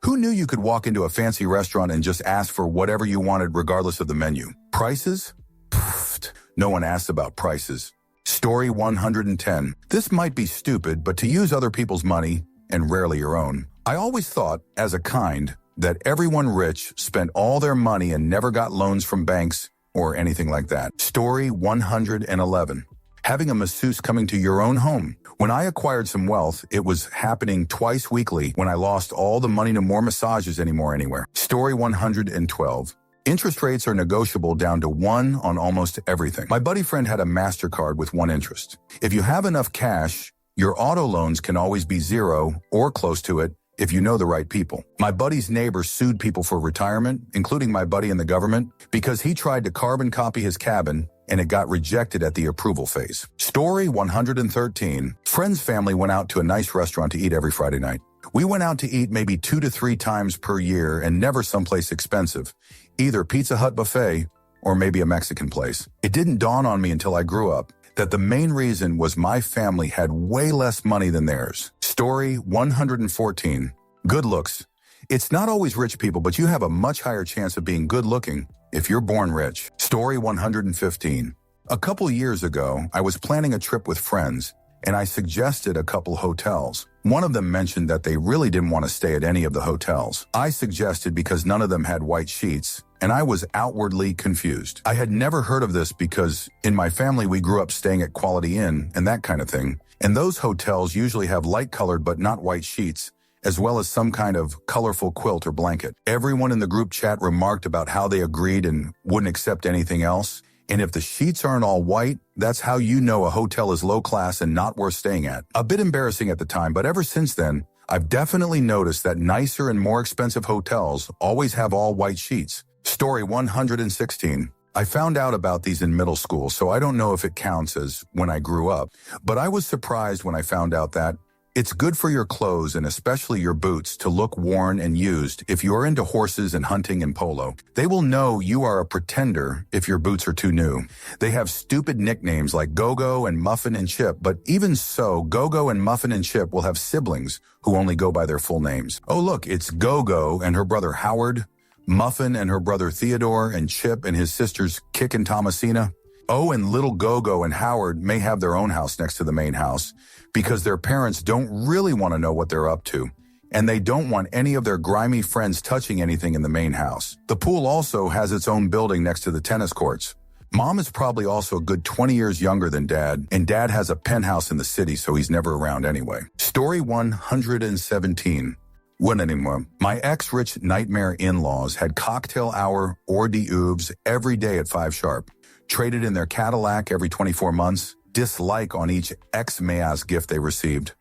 Who knew you could walk into a fancy restaurant and just ask for whatever you wanted regardless of the menu? Prices? Pfft, no one asked about prices. Story 110. This might be stupid, but to use other people's money, and rarely your own. I always thought, as a kind, that everyone rich spent all their money and never got loans from banks or anything like that. Story 111. Having a masseuse coming to your own home. When I acquired some wealth, it was happening twice weekly when I lost all the money to more massages anywhere. Story 112. Interest rates are negotiable down to 1 on almost everything. My buddy friend had a MasterCard with 1 interest. If you have enough cash, your auto loans can always be 0 or close to it if you know the right people. My buddy's neighbor sued people for retirement, including my buddy and the government, because he tried to carbon copy his cabin and it got rejected at the approval phase. Story 113. Friend's family went out to a nice restaurant to eat every Friday night. We went out to eat maybe 2 to 3 times per year and never someplace expensive, either Pizza Hut buffet or maybe a Mexican place. It didn't dawn on me until I grew up that the main reason was my family had way less money than theirs. Story 114. Good looks. It's not always rich people, but you have a much higher chance of being good looking if you're born rich. Story 115. A couple years ago, I was planning a trip with friends and I suggested a couple hotels. One of them mentioned that they really didn't want to stay at any of the hotels. I suggested because none of them had white sheets, and I was outwardly confused. I had never heard of this because in my family we grew up staying at Quality Inn and that kind of thing, and those hotels usually have light-colored but not white sheets, as well as some kind of colorful quilt or blanket. Everyone in the group chat remarked about how they agreed and wouldn't accept anything else. And if the sheets aren't all white, that's how you know a hotel is low class and not worth staying at. A bit embarrassing at the time, but ever since then, I've definitely noticed that nicer and more expensive hotels always have all white sheets. Story 116. I found out about these in middle school, so I don't know if it counts as when I grew up, but I was surprised when I found out that It's good for your clothes and especially your boots to look worn and used if you're into horses and hunting and polo. They will know you are a pretender if your boots are too new. They have stupid nicknames like Go-Go and Muffin and Chip, but even so, Go-Go and Muffin and Chip will have siblings who only go by their full names. Oh look, it's Go-Go and her brother Howard, Muffin and her brother Theodore, and Chip and his sisters Kick and Thomasina. Oh, and little Go-Go and Howard may have their own house next to the main house because their parents don't really want to know what they're up to, and they don't want any of their grimy friends touching anything in the main house. The pool also has its own building next to the tennis courts. Mom is probably also a good 20 years younger than Dad, and Dad has a penthouse in the city, so he's never around anyway. Story 117. What anymore? My ex-rich nightmare in-laws had cocktail hour hors d'oeuvres every day at 5 sharp. Traded in their Cadillac every 24 months, dislike on each ex-Mayas gift they received.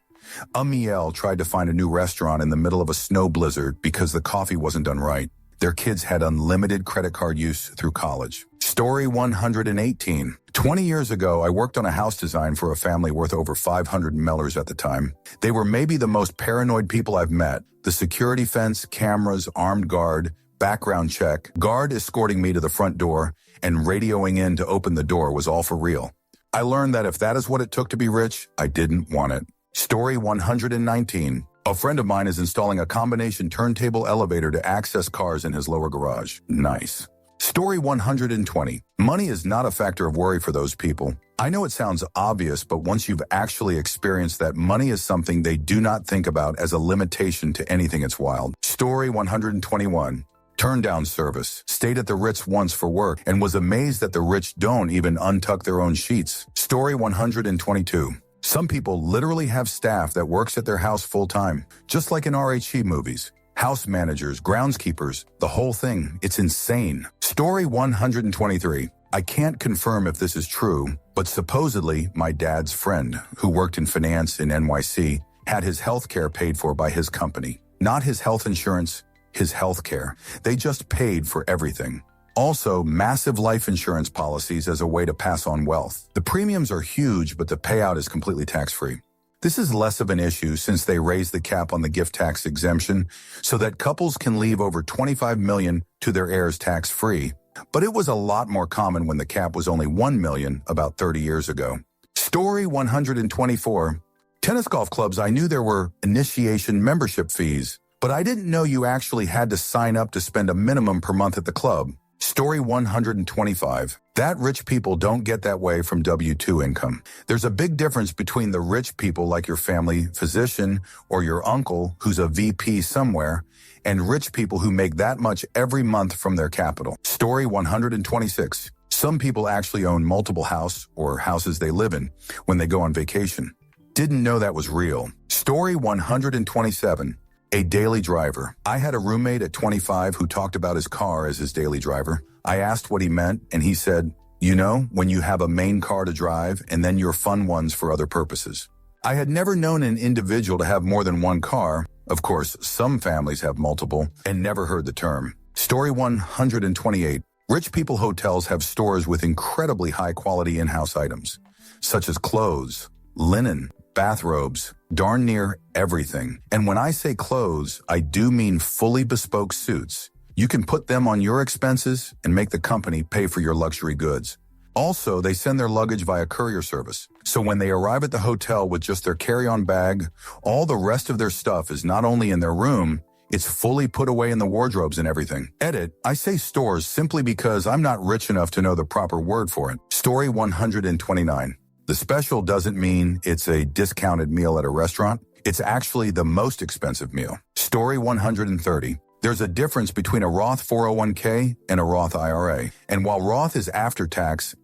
Amiel tried to find a new restaurant in the middle of a snow blizzard because the coffee wasn't done right. Their kids had unlimited credit card use through college. Story 118. 20 years ago, I worked on a house design for a family worth over 500 Mellers at the time. They were maybe the most paranoid people I've met. The security fence, cameras, armed guard, background check, guard escorting me to the front door, and radioing in to open the door was all for real. I learned that if that is what it took to be rich, I didn't want it. Story 119. A friend of mine is installing a combination turntable elevator to access cars in his lower garage. Nice. Story 120. Money is not a factor of worry for those people. I know it sounds obvious, but once you've actually experienced that, money is something they do not think about as a limitation to anything. It's wild. Story 121. Turned down service, stayed at the Ritz once for work, and was amazed that the rich don't even untuck their own sheets. Story 122. Some people literally have staff that works at their house full-time, just like in RHE movies. House managers, groundskeepers, the whole thing. It's insane. Story 123. I can't confirm if this is true, but supposedly my dad's friend, who worked in finance in NYC, had his health care paid for by his company. Not his health insurance, his health care. They just paid for everything. Also, massive life insurance policies as a way to pass on wealth. The premiums are huge, but the payout is completely tax-free. This is less of an issue since they raised the cap on the gift tax exemption so that couples can leave over $25 million to their heirs tax-free. But it was a lot more common when the cap was only $1 million about 30 years ago. Story 124. Tennis golf clubs, I knew there were initiation membership fees, but I didn't know you actually had to sign up to spend a minimum per month at the club. Story 125. That rich people don't get that way from W-2 income. There's a big difference between the rich people like your family physician or your uncle who's a VP somewhere and rich people who make that much every month from their capital. Story 126. Some people actually own multiple houses they live in when they go on vacation. Didn't know that was real. Story 127. A daily driver. I had a roommate at 25 who talked about his car as his daily driver. I asked what he meant, and he said, you know, when you have a main car to drive and then your fun ones for other purposes. I had never known an individual to have more than one car. Of course, some families have multiple, and never heard the term. Story 128. Rich people hotels have stores with incredibly high-quality in-house items, such as clothes, linen, bathrobes, darn near everything. And when I say clothes, I do mean fully bespoke suits. You can put them on your expenses and make the company pay for your luxury goods. Also, they send their luggage via courier service. So when they arrive at the hotel with just their carry-on bag, all the rest of their stuff is not only in their room, it's fully put away in the wardrobes and everything. Edit, I say stores simply because I'm not rich enough to know the proper word for it. Story 129. The special doesn't mean it's a discounted meal at a restaurant. It's actually the most expensive meal. Story 130. There's a difference between a Roth 401k and a Roth IRA. And while Roth is after-tax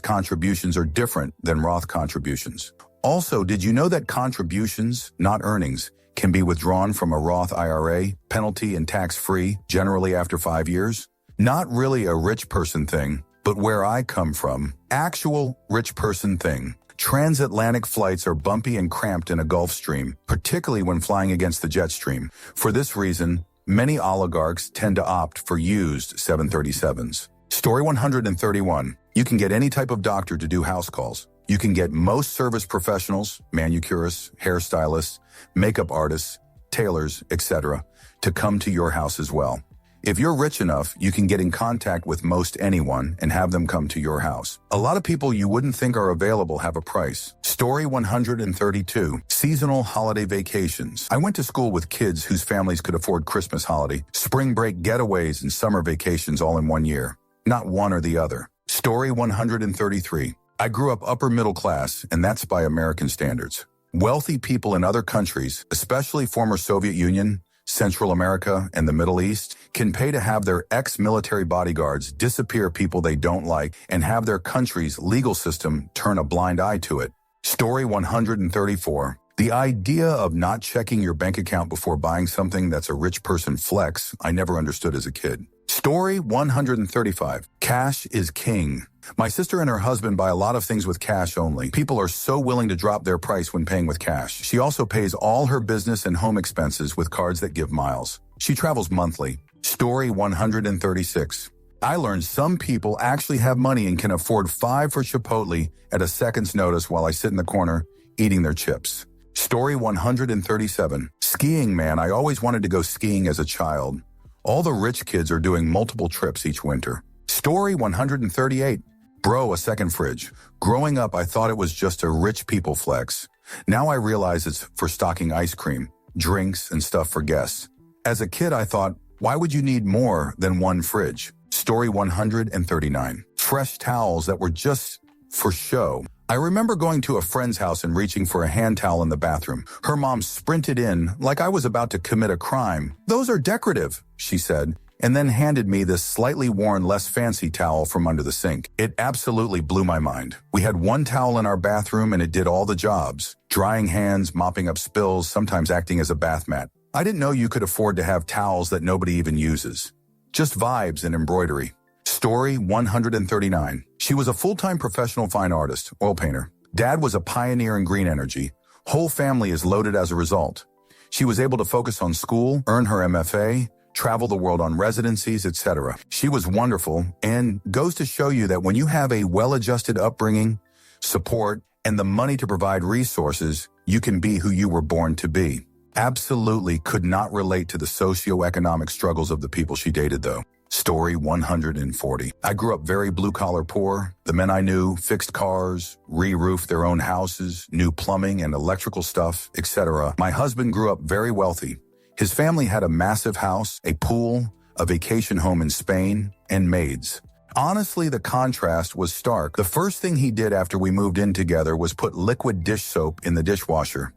contributions are different than Roth contributions. Also, did you know that contributions, not earnings, can be withdrawn from a Roth IRA, penalty and tax-free, generally after 5 years? Not really a rich person thing, but where I come from, actual rich person thing. Transatlantic flights are bumpy and cramped in a Gulf Stream, particularly when flying against the jet stream. For this reason, many oligarchs tend to opt for used 737s. Story 131. You can get any type of doctor to do house calls. You can get most service professionals, manicurists, hairstylists, makeup artists, tailors, etc., to come to your house as well. If you're rich enough, you can get in contact with most anyone and have them come to your house. A lot of people you wouldn't think are available have a price. Story 132. Seasonal holiday vacations. I went to school with kids whose families could afford Christmas holiday, spring break getaways, and summer vacations all in one year. Not one or the other. Story 133. I grew up upper middle class, and that's by American standards. Wealthy people in other countries, especially former Soviet Union, Central America, and the Middle East, can pay to have their ex-military bodyguards disappear people they don't like and have their country's legal system turn a blind eye to it. Story 134. The idea of not checking your bank account before buying something that's a rich person flex I never understood as a kid. Story 135. Cash is king. My sister and her husband buy a lot of things with cash only. People are so willing to drop their price when paying with cash. She also pays all her business and home expenses with cards that give miles. She travels monthly. Story 136. I learned some people actually have money and can afford $5 for Chipotle at a second's notice while I sit in the corner eating their chips. Story 137. Skiing, man. I always wanted to go skiing as a child. All the rich kids are doing multiple trips each winter. Story 138. Bro, a second fridge. Growing up, I thought it was just a rich people flex. Now I realize it's for stocking ice cream, drinks, and stuff for guests. As a kid, I thought, why would you need more than one fridge? Story 139. Fresh towels that were just for show. I remember going to a friend's house and reaching for a hand towel in the bathroom. Her mom sprinted in like I was about to commit a crime. Those are decorative, she said, and then handed me this slightly worn, less fancy towel from under the sink. It absolutely blew my mind. We had one towel in our bathroom and it did all the jobs. Drying hands, mopping up spills, sometimes acting as a bath mat. I didn't know you could afford to have towels that nobody even uses. Just vibes and embroidery. Story 139. She was a full-time professional fine artist, oil painter. Dad was a pioneer in green energy. Whole family is loaded as a result. She was able to focus on school, earn her MFA, travel the world on residencies, etc. She was wonderful and goes to show you that when you have a well-adjusted upbringing, support, and the money to provide resources, you can be who you were born to be. Absolutely could not relate to the socioeconomic struggles of the people she dated, though. Story 140. I grew up very blue-collar poor. The men I knew fixed cars, re-roofed their own houses, knew plumbing and electrical stuff, etc. My husband grew up very wealthy. His family had a massive house, a pool, a vacation home in Spain, and maids. Honestly, the contrast was stark. The first thing he did after we moved in together was put liquid dish soap in the dishwasher.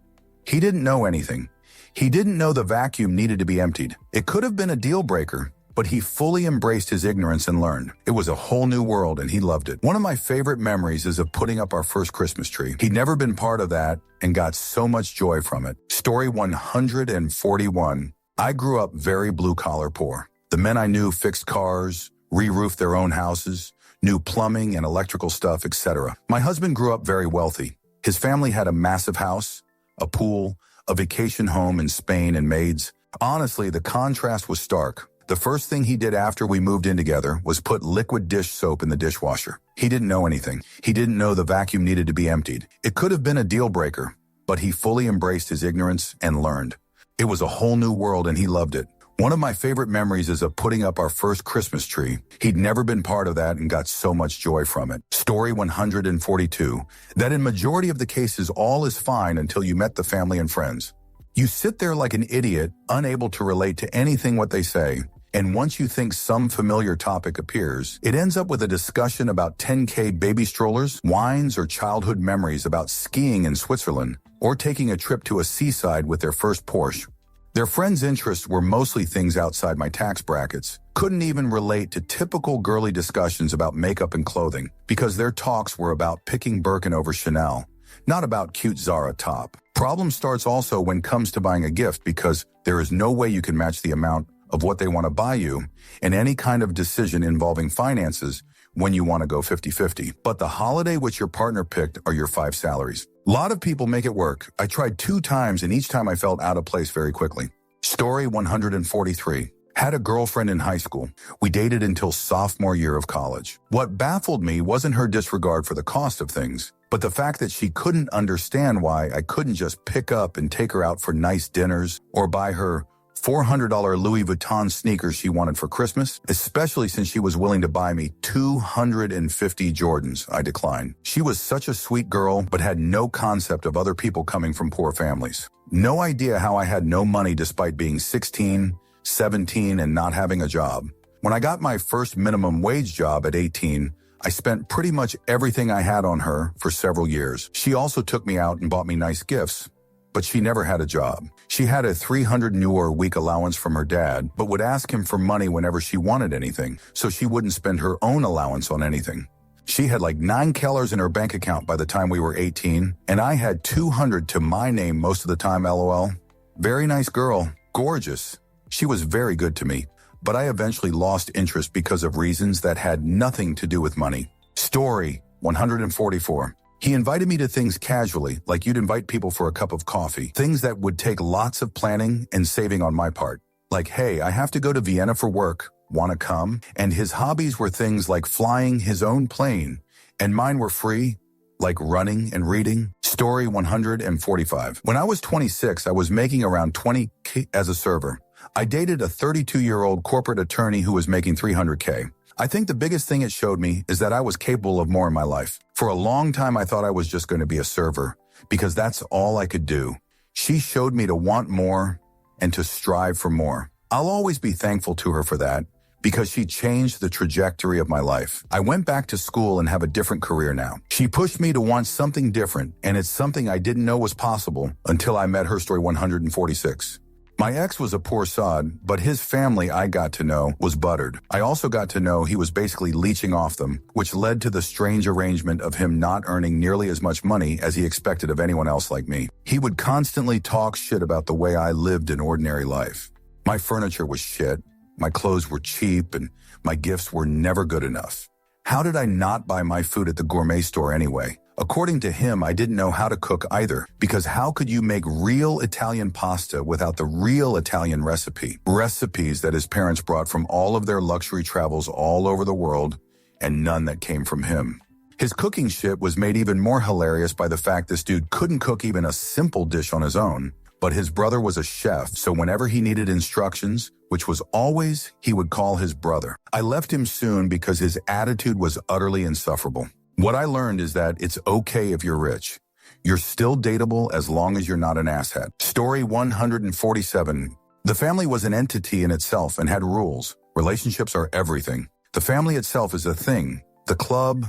He didn't know anything. He didn't know the vacuum needed to be emptied. It could have been a deal breaker, but he fully embraced his ignorance and learned. It was a whole new world and he loved it. One of my favorite memories is of putting up our first Christmas tree. He'd never been part of that and got so much joy from it. Story 141. I grew up very blue-collar poor. The men I knew fixed cars, re-roofed their own houses, knew plumbing and electrical stuff, etc. My husband grew up very wealthy. His family had a massive house, a pool, a vacation home in Spain, and maids. Honestly, the contrast was stark. The first thing he did after we moved in together was put liquid dish soap in the dishwasher. He didn't know anything. He didn't know the vacuum needed to be emptied. It could have been a deal breaker, but he fully embraced his ignorance and learned. It was a whole new world and he loved it. One of my favorite memories is of putting up our first Christmas tree. He'd never been part of that and got so much joy from it. Story 142. That in majority of the cases, all is fine until you met the family and friends. You sit there like an idiot, unable to relate to anything what they say. And once you think some familiar topic appears, it ends up with a discussion about 10K baby strollers, wines, or childhood memories about skiing in Switzerland, or taking a trip to a seaside with their first Porsche. Their friends' interests were mostly things outside my tax brackets. Couldn't even relate to typical girly discussions about makeup and clothing, because their talks were about picking Birkin over Chanel, not about cute Zara top. Problem starts also when it comes to buying a gift, because there is no way you can match the amount of what they want to buy you in any kind of decision involving finances when you want to go 50-50. But the holiday which your partner picked are your 5 salaries. A lot of people make it work. I tried 2 times and each time I felt out of place very quickly. Story 143. Had a girlfriend in high school. We dated until sophomore year of college. What baffled me wasn't her disregard for the cost of things, but the fact that she couldn't understand why I couldn't just pick up and take her out for nice dinners or buy her $400 Louis Vuitton sneakers she wanted for Christmas, especially since she was willing to buy me 250 Jordans. I declined. She was such a sweet girl, but had no concept of other people coming from poor families. No idea how I had no money despite being 16, 17, and not having a job. When I got my first minimum wage job at 18, I spent pretty much everything I had on her for several years. She also took me out and bought me nice gifts, but she never had a job. She had a $300 a week allowance from her dad, but would ask him for money whenever she wanted anything, so she wouldn't spend her own allowance on anything. She had like $9 in her bank account by the time we were 18, and I had $200 to my name most of the time, LOL. Very nice girl, gorgeous. She was very good to me, but I eventually lost interest because of reasons that had nothing to do with money. Story 144. He invited me to things casually, like you'd invite people for a cup of coffee, things that would take lots of planning and saving on my part. Like, hey, I have to go to Vienna for work, wanna come? And his hobbies were things like flying his own plane, and mine were free, like running and reading. Story 145. When I was 26, I was making around $20K as a server. I dated a 32-year-old corporate attorney who was making $300K. I think the biggest thing it showed me is that I was capable of more in my life. For a long time, I thought I was just going to be a server because that's all I could do. She showed me to want more and to strive for more. I'll always be thankful to her for that because she changed the trajectory of my life. I went back to school and have a different career now. She pushed me to want something different, and it's something I didn't know was possible until I met her. Story 146. My ex was a poor sod, but his family I got to know was buttered. I also got to know he was basically leeching off them, which led to the strange arrangement of him not earning nearly as much money as he expected of anyone else like me. He would constantly talk shit about the way I lived an ordinary life. My furniture was shit, my clothes were cheap, and my gifts were never good enough. How did I not buy my food at the gourmet store anyway? According to him, I didn't know how to cook either, because how could you make real Italian pasta without the real Italian recipe? Recipes that his parents brought from all of their luxury travels all over the world, and none that came from him. His cooking shit was made even more hilarious by the fact this dude couldn't cook even a simple dish on his own, but his brother was a chef, so whenever he needed instructions, which was always, he would call his brother. I left him soon because his attitude was utterly insufferable. What I learned is that it's okay if you're rich. You're still dateable as long as you're not an asshat. Story 147. The family was an entity in itself and had rules. Relationships are everything. The family itself is a thing. The club,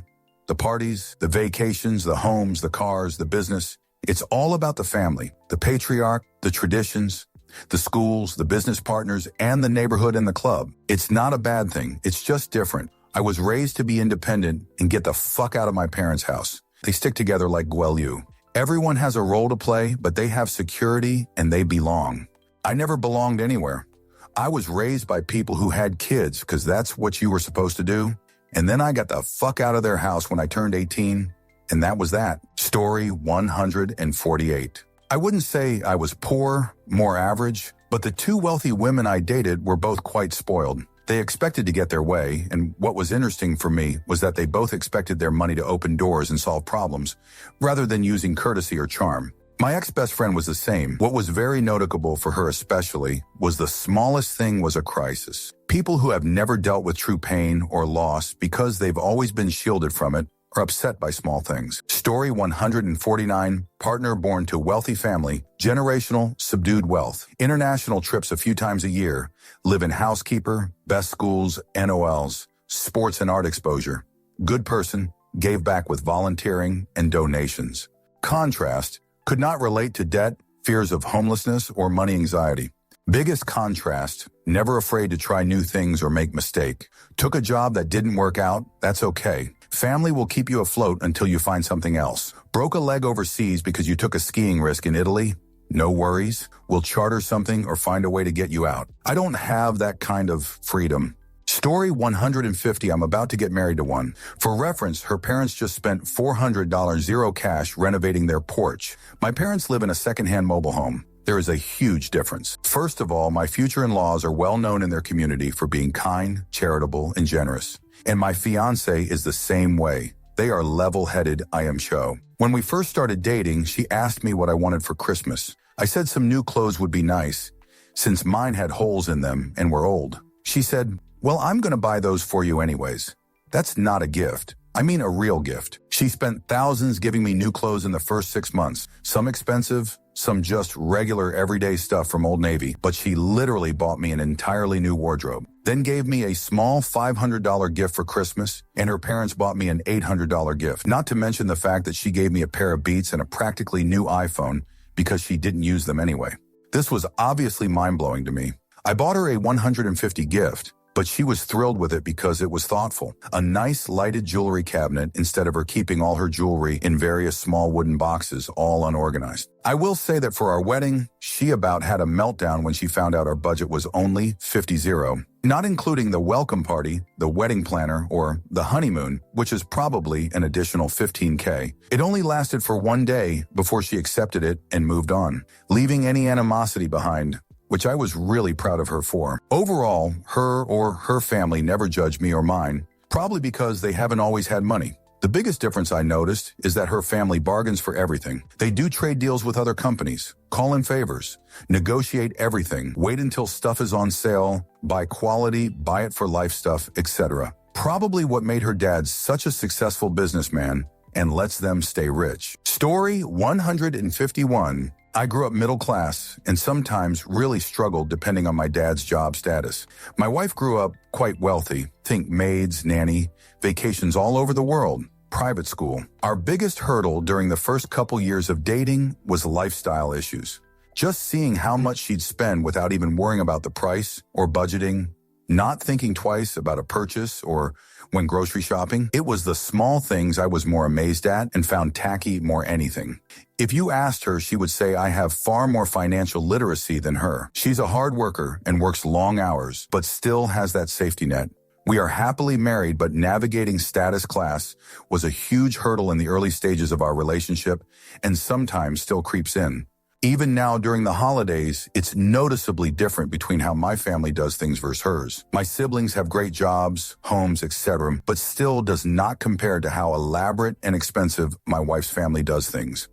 the parties, the vacations, the homes, the cars, the business. It's all about the family, the patriarch, the traditions, the schools, the business partners, and the neighborhood and the club. It's not a bad thing. It's just different. I was raised to be independent and get the fuck out of my parents' house. They stick together like Guelu. Everyone has a role to play, but they have security and they belong. I never belonged anywhere. I was raised by people who had kids because that's what you were supposed to do. And then I got the fuck out of their house when I turned 18, and that was that. Story 148. I wouldn't say I was poor, more average, but the two wealthy women I dated were both quite spoiled. They expected to get their way, and what was interesting for me was that they both expected their money to open doors and solve problems, rather than using courtesy or charm. My ex-best friend was the same. What was very notable for her especially was the smallest thing was a crisis. People who have never dealt with true pain or loss because they've always been shielded from it are upset by small things. Story 149, partner born to wealthy family, generational, subdued wealth, international trips a few times a year, live in housekeeper, best schools, NOLs, sports and art exposure. Good person, gave back with volunteering and donations. Contrast, could not relate to debt, fears of homelessness, or money anxiety. Biggest contrast, never afraid to try new things or make mistake. Took a job that didn't work out, that's okay. Family will keep you afloat until you find something else. Broke a leg overseas because you took a skiing risk in Italy? No worries. We'll charter something or find a way to get you out. I don't have that kind of freedom. Story 150, I'm about to get married to one. For reference, her parents just spent $400 zero cash renovating their porch. My parents live in a secondhand mobile home. There is a huge difference. First of all, my future in-laws are well known in their community for being kind, charitable, and generous. And my fiance is the same way. They are level-headed, I am sure. When we first started dating, she asked me what I wanted for Christmas. I said some new clothes would be nice, since mine had holes in them and were old. She said, "Well, I'm going to buy those for you anyways." That's not a gift. I mean a real gift. She spent thousands giving me new clothes in the first 6 months. Some expensive, some just regular everyday stuff from Old Navy, but she literally bought me an entirely new wardrobe. Then gave me a small $500 gift for Christmas, and her parents bought me an $800 gift. Not to mention the fact that she gave me a pair of Beats and a practically new iPhone because she didn't use them anyway. This was obviously mind-blowing to me. I bought her a $150 gift, but she was thrilled with it because it was thoughtful. A nice lighted jewelry cabinet instead of her keeping all her jewelry in various small wooden boxes, all unorganized. I will say that for our wedding, she about had a meltdown when she found out our budget was only $50, not including the welcome party, the wedding planner, or the honeymoon, which is probably an additional $15K. It only lasted for one day before she accepted it and moved on, leaving any animosity behind, which I was really proud of her for. Overall, her or her family never judged me or mine, probably because they haven't always had money. The biggest difference I noticed is that her family bargains for everything. They do trade deals with other companies, call in favors, negotiate everything, wait until stuff is on sale, buy quality, buy it for life stuff, etc. Probably what made her dad such a successful businessman and lets them stay rich. Story 151. I grew up middle class and sometimes really struggled depending on my dad's job status. My wife grew up quite wealthy. Think maids, nanny, vacations all over the world, private school. Our biggest hurdle during the first couple years of dating was lifestyle issues. Just seeing how much she'd spend without even worrying about the price or budgeting, not thinking twice about a purchase or when grocery shopping. It was the small things I was more amazed at and found tacky more anything. If you asked her, she would say I have far more financial literacy than her. She's a hard worker and works long hours, but still has that safety net. We are happily married, but navigating status class was a huge hurdle in the early stages of our relationship and sometimes still creeps in. Even now during the holidays, it's noticeably different between how my family does things versus hers. My siblings have great jobs, homes, etc., but still does not compare to how elaborate and expensive my wife's family does things.